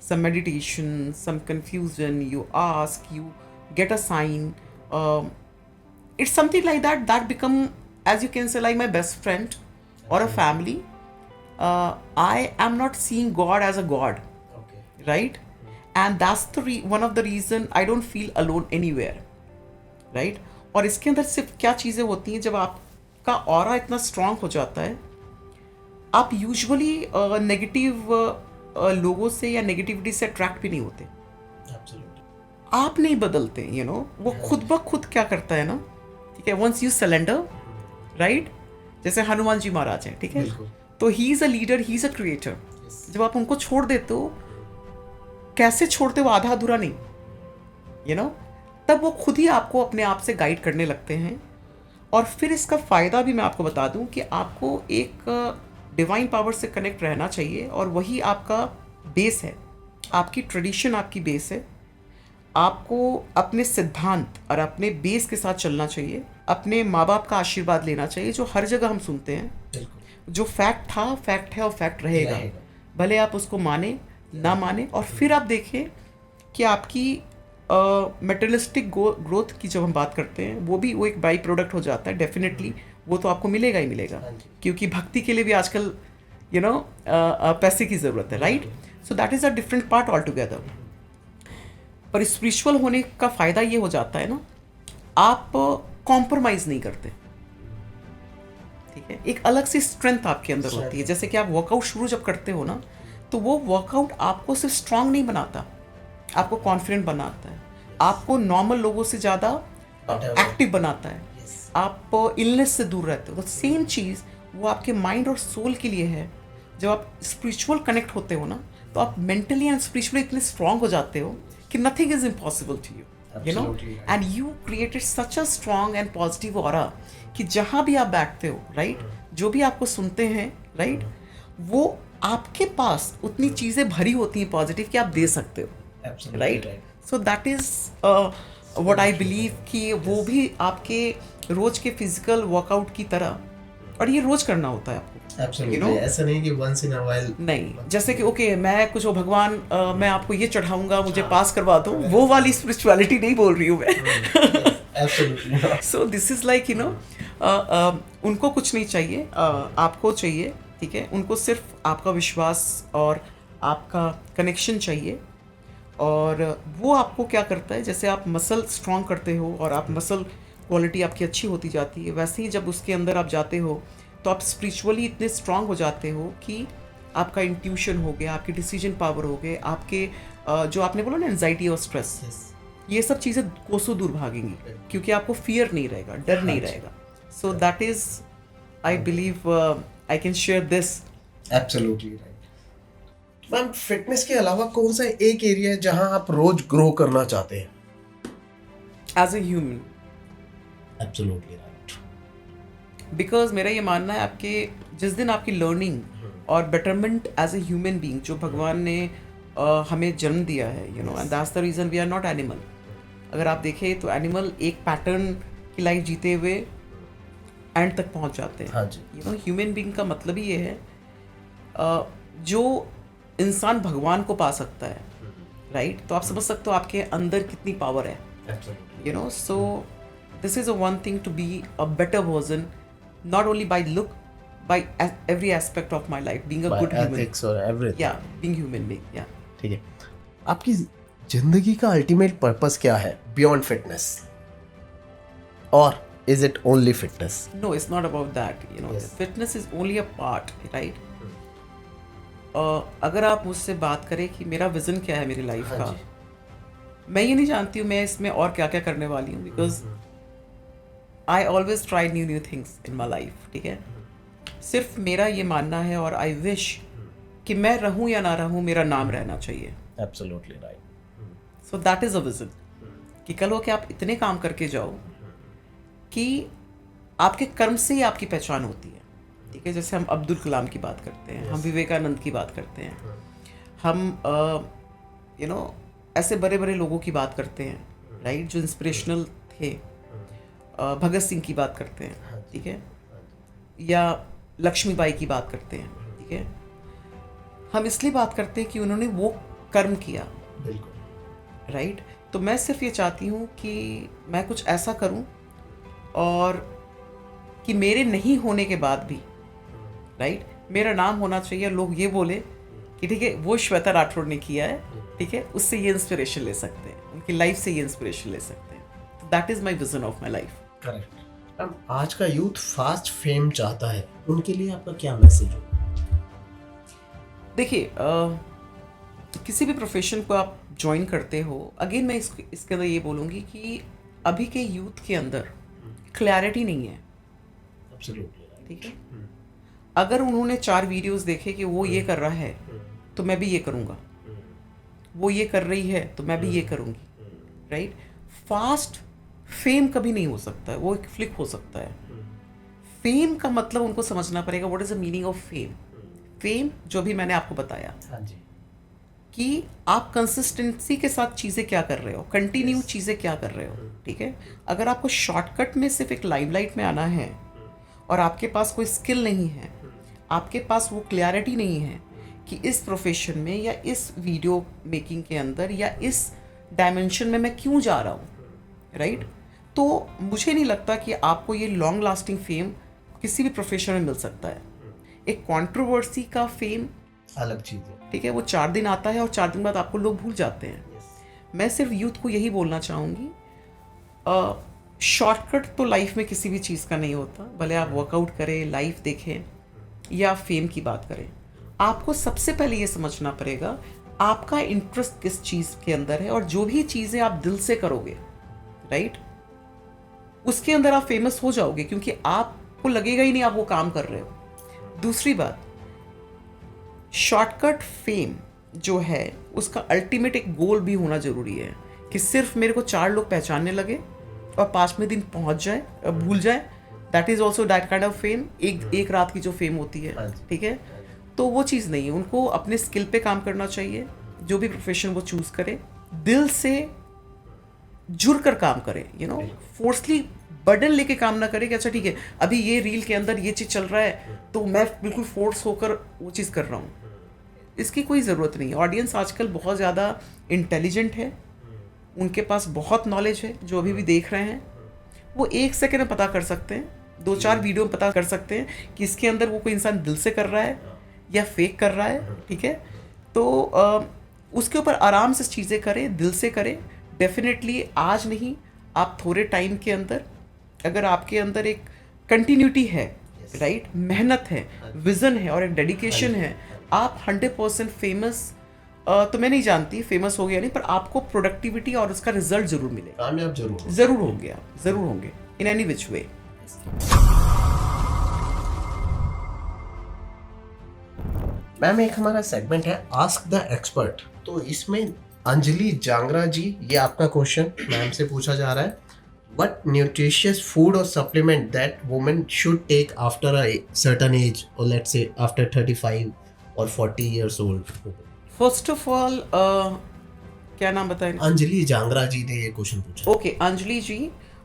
some meditation, some confusion, you ask, you get a sign, it's something like that become, as you can say, like my best friend or a family. I am not seeing God as a God, right? And that's one of the reason I don't feel alone anywhere, right? और इसके अंदर सिर्फ क्या चीज़ें होती हैं, जब आपका ऑरा इतना स्ट्रांग हो जाता है, आप यूजुअली नेगेटिव लोगों से या नेगेटिविटी से अट्रैक्ट भी नहीं होते। आप नहीं बदलते, वो खुद ब खुद क्या करता है ना, ठीक है, वंस यू सरेंडर, राइट? जैसे हनुमान जी महाराज हैं, ठीक है, तो he is a leader, he is a creator. जब आप उनको छोड़ देते हो, कैसे छोड़ते हो, आधा अधूरा नहीं, तब वो खुद ही आपको अपने आप से गाइड करने लगते हैं। और फिर इसका फ़ायदा भी मैं आपको बता दूं कि आपको एक डिवाइन पावर से कनेक्ट रहना चाहिए, और वही आपका बेस है, आपकी ट्रेडिशन आपकी बेस है। आपको अपने सिद्धांत और अपने बेस के साथ चलना चाहिए, अपने माँ बाप का आशीर्वाद लेना चाहिए, जो हर जगह हम सुनते हैं। जो फैक्ट था, फैक्ट है और फैक्ट रहेगा, भले आप उसको माने ना माने। और फिर आप देखें कि आपकी मेटेरियलिस्टिक ग्रोथ की जब हम बात करते हैं, वो भी वो एक बाई प्रोडक्ट हो जाता है। डेफिनेटली वो तो आपको मिलेगा ही मिलेगा, क्योंकि भक्ति के लिए भी आजकल पैसे की ज़रूरत है, right? So that is a different part all together. पर स्पिरिचुअल होने का फ़ायदा ये हो जाता है ना, आप कॉम्प्रोमाइज़ नहीं करते, ठीक है। एक अलग सी स्ट्रेंथ आपके अंदर होती है। जैसे कि आप वर्कआउट शुरू जब करते हो ना, तो वो वर्कआउट आपको सिर्फ स्ट्रांग नहीं बनाता, आपको कॉन्फिडेंट बनाता है, आपको नॉर्मल लोगों से ज़्यादा एक्टिव बनाता है, आप इलनेस से दूर रहते हो। तो सेम चीज़ वो आपके माइंड और सोल के लिए है। जब आप स्पिरिचुअल कनेक्ट होते हो ना, तो आप मेंटली एंड स्पिरिचुअली इतने स्ट्रांग हो जाते हो कि nothing is impossible to you, and you created such a strong and positive aura कि जहाँ भी आप बैठते हो, राइट, जो भी आपको सुनते हैं, राइट, वो आपके पास उतनी चीज़ें भरी होती हैं पॉजिटिव कि आप दे सकते हो, right? So that is what I believe कि वो भी आपके रोज के फिजिकल वर्कआउट की तरह, और ये रोज करना होता है आपको। ऐसा नहीं कि once in a while नहीं, जैसे कि ओके मैं कुछ भगवान मैं आपको ये चढ़ाऊंगा, मुझे पास करवा दो, वो वाली स्पिरिचुअलिटी नहीं बोल रही हूँ मैं। सो दिस इज लाइक उनको कुछ नहीं चाहिए, आपको चाहिए, ठीक है। उनको सिर्फ आपका विश्वास और आपका कनेक्शन चाहिए। और वो आपको क्या करता है, जैसे आप मसल स्ट्रॉन्ग करते हो और आप मसल क्वालिटी आपकी अच्छी होती जाती है, वैसे ही जब उसके अंदर आप जाते हो तो आप स्पिरिचुअली इतने स्ट्रांग हो जाते हो कि आपका इंट्यूशन हो गया, आपकी डिसीजन पावर हो गए, आपके जो आपने बोला ना एंजाइटी और स्ट्रेस, ये सब चीज़ें कोसों दूर भागेंगी क्योंकि आपको फियर नहीं रहेगा, डर नहीं रहेगा. सो that is I believe I can share this. Absolutely right. Ma'am, fitness के अलावा कौन सा एक एरिया है जहां आप रोज ग्रो करना चाहते हैं? As a human, absolutely right. Because मेरा ये मानना है आपके जिस दिन आपकी लर्निंग और betterment as a human being जो भगवान ने हमें जन्म दिया है, you know, and that's the reason we are not animal. अगर आप देखें तो एनिमल एक पैटर्न की लाइफ जीते हुए एंड तक पहुंच जाते हैं. हाँ जी. यू नो, ह्यूमन बीइंग का मतलब ही ये है जो इंसान भगवान को पा सकता है, राइट? तो आप समझ सकते हो आपके अंदर कितनी पावर है, absolutely. you know. So this is a one thing to be a better version, not only by look, by every aspect of my life, being a good human. Ethics और everything. Yeah, being human being. Yeah. ठीक है. आपकी जिंदगी का ultimate purpose क्या है beyond fitness? और is it only fitness? No, it's not about that. You know, Yes. fitness is only a part, right? अगर आप मुझसे बात करें कि मेरा विजन क्या है मेरी लाइफ हाँ का, जी. मैं ये नहीं जानती हूँ मैं इसमें और क्या क्या करने वाली हूँ, because I always try new things in my life. ठीक है, सिर्फ मेरा ये मानना है और आई विश कि मैं रहूँ या ना रहूँ मेरा नाम रहना चाहिए. Absolutely right. So that is a vision कि कल हो कि आप इतने काम करके जाओ कि आपके कर्म से ही आपकी पहचान होती है. ठीक है, जैसे हम अब्दुल कलाम की बात करते हैं, हम विवेकानंद की बात करते हैं, हम यू नो ऐसे बड़े बड़े लोगों की बात करते हैं, राइट, जो इंस्पिरेशनल थे. भगत सिंह की बात करते हैं, ठीक है, या लक्ष्मीबाई की बात करते हैं. ठीक है, हम इसलिए बात करते हैं कि उन्होंने वो कर्म किया, बिल्कुल. राइट. तो मैं सिर्फ ये चाहती हूँ कि मैं कुछ ऐसा करूँ और कि मेरे नहीं होने के बाद भी, राइट, मेरा नाम होना चाहिए. लोग ये बोले कि ठीक है वो श्वेता राठौड़ ने किया है, ठीक है, उससे ये इंस्पिरेशन ले सकते हैं, उनकी लाइफ से ये इंस्पिरेशन ले सकते हैं. तो that is my vision of my life. Correct. Ma'am, आज का यूथ फास्ट फेम चाहता है, उनके लिए आपका क्या मैसेज हो? देखिए, किसी भी प्रोफेशन को आप ज्वाइन करते हो, अगेन मैं इसके अंदर ये बोलूँगी कि अभी के यूथ के अंदर क्लैरिटी नहीं है. Absolutely right. ठीक है, अगर उन्होंने 4 वीडियोस देखे कि वो ये कर रहा है तो मैं भी ये करूँगा, वो ये कर रही है तो मैं भी ये करूँगी, राइट. फास्ट फेम कभी नहीं हो सकता है, वो एक फ्लिक हो सकता है. फेम का मतलब उनको समझना पड़ेगा what is the meaning of fame. Fame जो भी मैंने आपको बताया हाँ जी. कि आप कंसिस्टेंसी के साथ चीज़ें क्या कर रहे हो, कंटिन्यू चीज़ें क्या कर रहे हो. ठीक है, अगर आपको शॉर्टकट में सिर्फ एक लाइमलाइट में आना है और आपके पास कोई स्किल नहीं है, आपके पास वो क्लैरिटी नहीं है कि इस प्रोफेशन में या इस वीडियो मेकिंग के अंदर या इस डायमेंशन में मैं क्यों जा रहा हूँ, राइट, तो मुझे नहीं लगता कि आपको ये लॉन्ग लास्टिंग फेम किसी भी प्रोफेशन में मिल सकता है. एक कंट्रोवर्सी का फेम अलग चीज है. ठीक है, वो 4 दिन आता है और 4 दिन बाद आपको लोग भूल जाते हैं. मैं सिर्फ यूथ को यही बोलना चाहूँगी, शॉर्टकट तो लाइफ में किसी भी चीज़ का नहीं होता. भले आप वर्कआउट करें, लाइफ देखें या फेम की बात करें, आपको सबसे पहले ये समझना पड़ेगा आपका इंटरेस्ट किस चीज़ के अंदर है, और जो भी चीज़ें आप दिल से करोगे, राइट, उसके अंदर आप फेमस हो जाओगे क्योंकि आपको लगेगा ही नहीं आप वो काम कर रहे हो. दूसरी बात, शॉर्टकट फेम जो है उसका अल्टीमेट एक गोल भी होना ज़रूरी है कि सिर्फ मेरे को 4 लोग पहचानने लगे और 5वें दिन पहुंच जाए और भूल जाए. That is also that kind of fame. एक रात की जो फेम होती है, ठीक है, तो वो चीज़ नहीं है. उनको अपने स्किल पे काम करना चाहिए. जो भी प्रोफेशन वो चूज़ करे, दिल से जुड़ कर काम करे, यू नो, फोर्सली बर्डन लेके काम ना करे कि अच्छा ठीक है अभी ये रील के अंदर ये चीज़ चल रहा है तो मैं बिल्कुल फोर्स होकर वो चीज़ कर रहा हूँ. इसकी कोई ज़रूरत नहीं है. ऑडियंस आजकल बहुत ज़्यादा इंटेलिजेंट है, उनके पास बहुत नॉलेज है. जो अभी भी देख रहे हैं वो 1 सेकंड में पता कर सकते हैं, 2-4 वीडियो में पता कर सकते हैं कि इसके अंदर वो कोई इंसान दिल से कर रहा है या फेक कर रहा है. ठीक है, तो उसके ऊपर आराम से चीज़ें करें, दिल से करें. डेफिनेटली आज नहीं, आप थोड़े टाइम के अंदर अगर आपके अंदर एक कंटिन्यूटी है, राइट, मेहनत है, विज़न है और एक डेडिकेशन है, आप 100% फेमस तो मैं नहीं जानती फेमस हो गया नहीं, पर आपको प्रोडक्टिविटी और उसका रिजल्ट जरूर मिलेगा, कामयाब जरूर हो। जरूर होंगे आप, जरूर होंगे in any which way. Ma'am एक हमारा सेगमेंट है आस्क द एक्सपर्ट, तो इसमें अंजलि जांगरा जी, ये आपका क्वेश्चन मैम से पूछा जा रहा है, व्हाट न्यूट्रिशियस फूड और supplement that women should take after a certain age, और लेट्स से आफ्टर 35 और 40 years old. First of all क्या नाम बताएं? अंजलि जांगरा जी ने ये क्वेश्चन पूछा। Okay Anjali ji,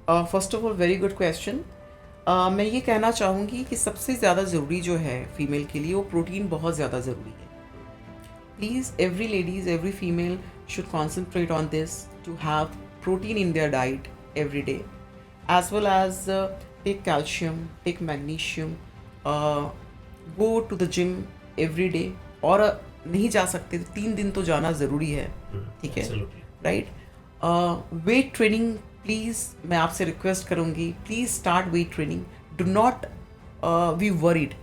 first of all very good question. मैं ये कहना चाहूँगी कि सबसे ज़्यादा ज़रूरी जो है फीमेल के लिए वो प्रोटीन बहुत ज़्यादा ज़रूरी है। Please every ladies, every female should concentrate on this to have protein in their diet every day, as well as take calcium, take magnesium, go to the gym every day, और नहीं जा सकते तो 3 दिन तो जाना ज़रूरी है, ठीक है, राइट। वेट ट्रेनिंग प्लीज़, मैं आपसे रिक्वेस्ट करूँगी, please start weight training, do not be worried,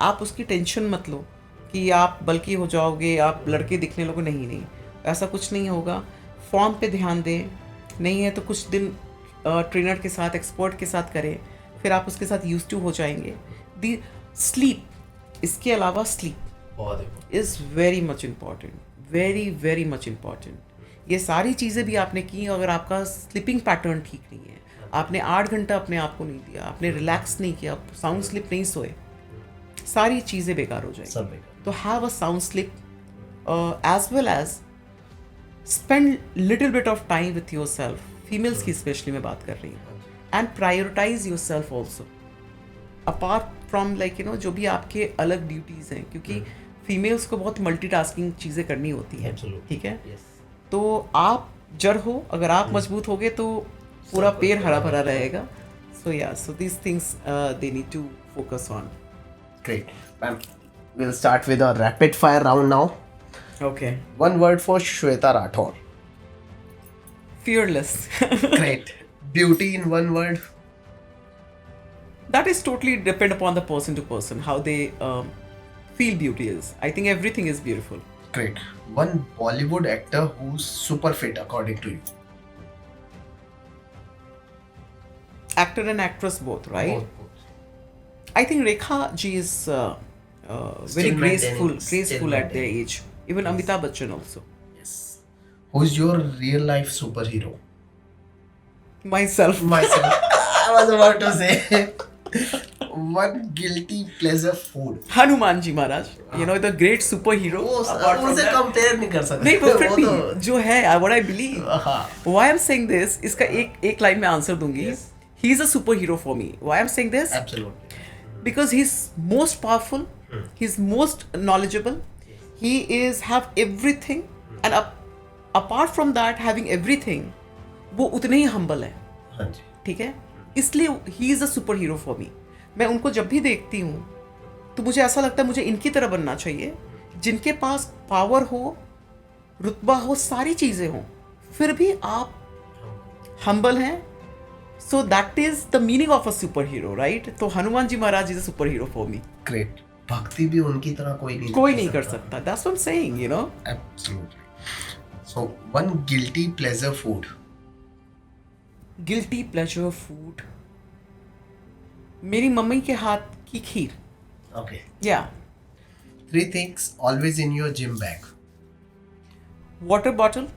आप उसकी टेंशन मत लो कि आप बल्कि हो जाओगे, आप लड़के दिखने लगो, नहीं, ऐसा कुछ नहीं होगा। फॉर्म पे ध्यान दें, नहीं है तो कुछ दिन ट्रेनर के साथ, एक्सपर्ट के साथ करें, फिर आप उसके साथ यूज टू हो जाएंगे। दी स्लीप, इसके अलावा sleep is very much important, very very much important. ये सारी चीज़ें भी आपने की, अगर आपका स्लीपिंग पैटर्न ठीक नहीं है, आपने 8 घंटा अपने आप को नहीं दिया, आपने रिलैक्स नहीं किया, साउंड स्लीप नहीं सोए, सारी चीज़ें बेकार हो जाएंगी। तो have a sound sleep, as well as spend little bit of time with yourself, females की स्पेशली मैं बात कर रही हूँ, and prioritize yourself also apart from like you know जो भी आपके अलग ड्यूटीज़ हैं, क्योंकि फीमेल्स को बहुत मल्टीटास्किंग चीज़ें करनी होती हैं, ठीक है। तो आप जड़ हो, अगर आप मजबूत होगे तो पूरा पेड़ हरा भरा रहेगा। सो या, सो these things they need to focus on. Great, ma'am. We'll start with a rapid fire round now. Okay. One word for Shweta Rathore. Fearless. Great. Beauty in one word. That is totally depend upon the person to person, how they feel beauty is. I think everything is beautiful. Great. One Bollywood actor who's super fit according to you. Actor and actress both, right? Both. I think Rekha ji is very graceful at their age. Even Amitabh Bachchan also. Yes. Who's your real life superhero? Myself. I was about to say. One guilty pleasure food. Hanuman ji Maharaj. You know, the great superhero. Apart from उसे that- compare नहीं कर सकते। नहीं, वो फिर वो भी तो- जो है, what I believe. हाँ। Why I'm saying this, इसका एक लाइन में आंसर दूंगी. He is a superhero for me. Why I'm saying this? Absolutely. Because he's most powerful, he's most knowledgeable, he is have everything, and apart from that having everything, वो उतने ही humble है, हाँ जी। ठीक है। इसलिए he is a superhero for me. मैं उनको जब भी देखती हूँ तो मुझे ऐसा लगता है मुझे इनकी तरह बनना चाहिए, जिनके पास पावर हो, रुतबा हो, सारी चीज़ें हों, फिर भी आप humble हैं। So that is the meaning of a superhero, right? तो हनुमान जी महाराज is a superhero for me. Great. भक्ति भी उनकी तरह कोई नहीं कर सकता. That's what I'm saying, you know. Absolutely. So one guilty pleasure food. Guilty pleasure food. मेरी मम्मी के हाथ की खीर. Okay. Yeah. 3 things always in your gym bag. Water bottle,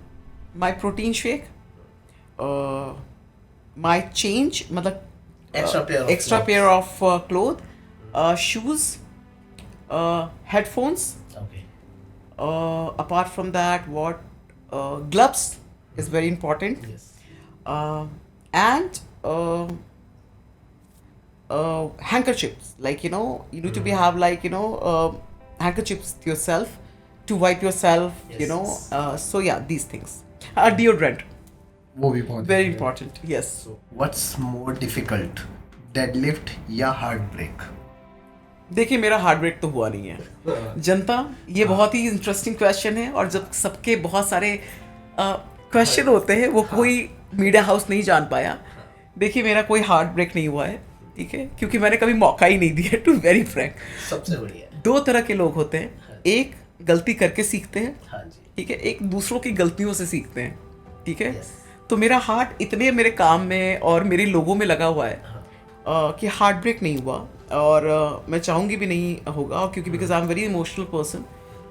my protein shake, my change, मतलब extra pair of clothes, shoes, headphones. Okay. Apart from that, what gloves is very important. Yes. And handkerchiefs, like you know, you need to be have like you know handkerchiefs yourself to wipe yourself, you know. So yeah, these things. Deodorant, वो भी बहुत very important. Yes. What's more difficult, deadlift या hard break? देखिए मेरा heart break तो हुआ नहीं है जनता, ये बहुत ही इंटरेस्टिंग क्वेश्चन है, और जब सबके बहुत सारे क्वेश्चन होते हैं वो कोई मीडिया हाउस नहीं जान पाया। देखिए मेरा कोई हार्ट ब्रेक नहीं हुआ है, ठीक है, क्योंकि मैंने कभी मौका ही नहीं दिया, टू वेरी फ्रैंक। सबसे बढ़िया। 2 तरह के लोग होते हैं, एक गलती करके सीखते हैं, हाँ जी, ठीक है, एक दूसरों की गलतियों से सीखते हैं, ठीक है। Yes. तो मेरा हार्ट इतने मेरे काम में और मेरे लोगों में लगा हुआ है कि हार्ट ब्रेक नहीं हुआ, और मैं चाहूँगी भी नहीं होगा, क्योंकि because I am very emotional person,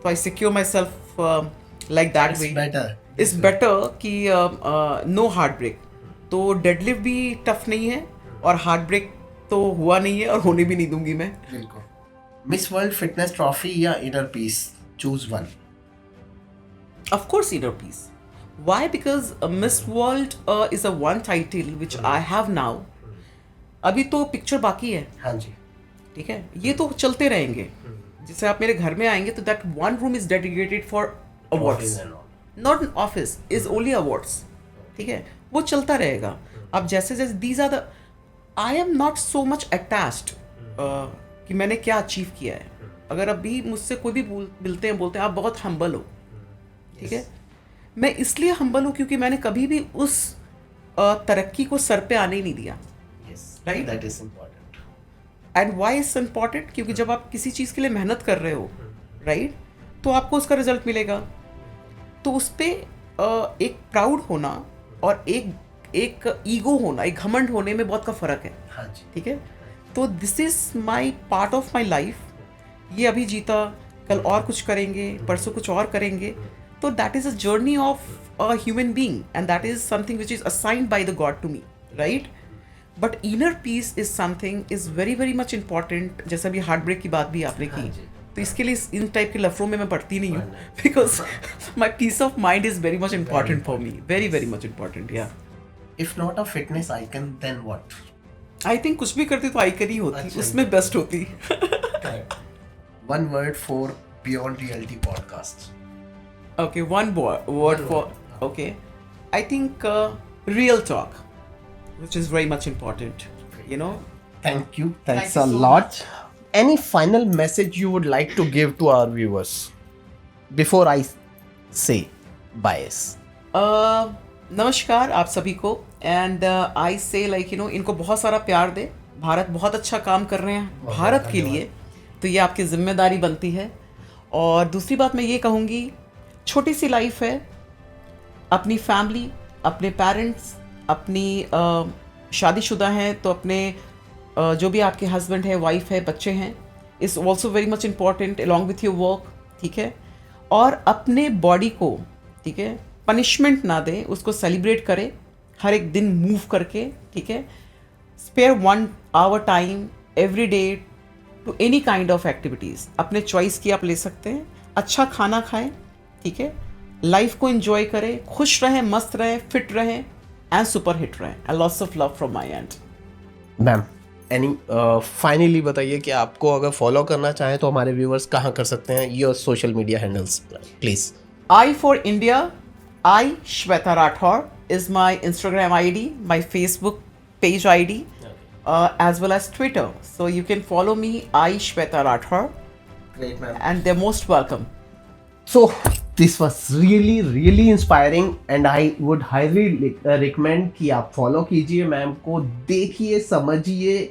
तो I secure myself like that It's way. better. It's better कि नो हार्ट ब्रेक। तो डेडलिफ्ट भी टफ नहीं है और हार्ट ब्रेक तो हुआ नहीं है और होने भी नहीं दूंगी मैं। बिल्कुल। मिस वर्ल्ड फिटनेस ट्रॉफी या inner peace, choose one. Of course, inner peace. Why? Because Miss World is a one title which I have now. अभी तो पिक्चर बाकी है, हाँ जी, ठीक है, ये तो चलते रहेंगे। जैसे आप मेरे घर में आएंगे तो that one room is dedicated for awards, Office and all. Not an office, is only awards, ठीक है, वो चलता रहेगा। अब जैसे जैसे these are the, I am not so much attached कि मैंने क्या अचीव किया है। अगर अभी मुझसे कोई भी मिलते हैं, बोलते हैं आप बहुत हम्बल हो, ठीक है, मैं इसलिए हम्बल हूँ क्योंकि मैंने कभी भी उस तरक्की को सर पे आने ही नहीं दिया। Yes, Right? that is important. And why is important? क्योंकि जब आप किसी चीज़ के लिए मेहनत कर रहे हो, राइट, तो आपको उसका रिजल्ट मिलेगा। तो उस पर एक प्राउड होना और एक ईगो होना, एक घमंड होने में बहुत का फ़र्क है, हाँ जी, ठीक है। तो this is my part of my life. ये अभी जीता, कल और कुछ करेंगे, परसों कुछ और करेंगे। तो that is a journey of a human being and that is something which is assigned by the God to me, right. But inner peace is something is very very much important. जैसे अभी heart break की बात भी आपने की, तो इसके लिए इन टाइप के लफड़ों में मैं पढ़ती नहीं हूँ, because my peace of mind is very much important for me, very very much important. या If not a fitness icon, then what? I think कुछ भी करती तो आइकन ही होती, अच्छा। उसमें बेस्ट होती। Correct. One word for Beyond Reality podcast. Okay, one word for, okay. I think real talk, which is very much important, you know. Thank you. Thank Thanks you a so lot. Any final message you would like to give to our viewers before I say bias? नमस्कार आप सभी को, and I से like you no, इनको बहुत सारा प्यार दे। भारत बहुत अच्छा काम कर रहे हैं भारत के लिए, तो ये आपकी जिम्मेदारी बनती है। और दूसरी बात मैं ये कहूँगी, छोटी सी लाइफ है, अपनी फैमिली, अपने पेरेंट्स, अपनी शादीशुदा हैं तो अपने जो भी आपके हस्बैंड है, वाइफ है, बच्चे हैं, is also very much important along with your work, ठीक है। और अपने बॉडी को, ठीक है, पनिशमेंट ना दें, उसको सेलिब्रेट करें हर एक दिन मूव करके, ठीक है। Spare 1 hour time every day to any kind of activities, अपने चॉइस की आप ले सकते हैं। अच्छा खाना खाएं, ठीक है, लाइफ को एंजॉय करें, खुश रहें, मस्त रहें, फिट रहें एंड सुपर हिट रहें। And lots of love from my and. Ma'am, any finally बताइए कि आपको अगर फॉलो करना चाहें तो हमारे व्यूअर्स कहाँ कर सकते हैं? Your social media handles please. I for India, I Shweta Rathore is my Instagram ID, my Facebook page ID, as well as Twitter. So you can follow me, I Shweta Rathore, Great, ma'am. and they're most welcome. So this was really inspiring and I would highly recommend कि आप follow कीजिए ma'am को, देखिए, समझिए।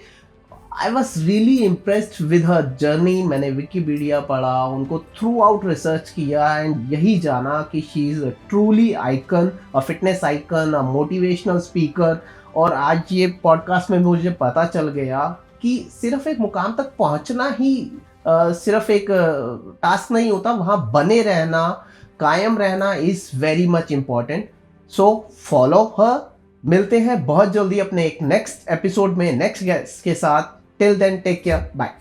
I was really impressed with her journey. मैंने Wikipedia पढ़ा, उनको through out research किया एंड यही जाना कि she is a truly icon, a fitness icon, a motivational speaker. और आज ये पॉडकास्ट में मुझे पता चल गया कि सिर्फ एक मुकाम तक पहुंचना ही सिर्फ एक टास्क नहीं होता, वहाँ बने रहना, कायम रहना is very much important. So follow her. मिलते हैं बहुत जल्दी अपने एक नेक्स्ट एपिसोड में नेक्स्ट गेस्ट के साथ। Till then take care, bye.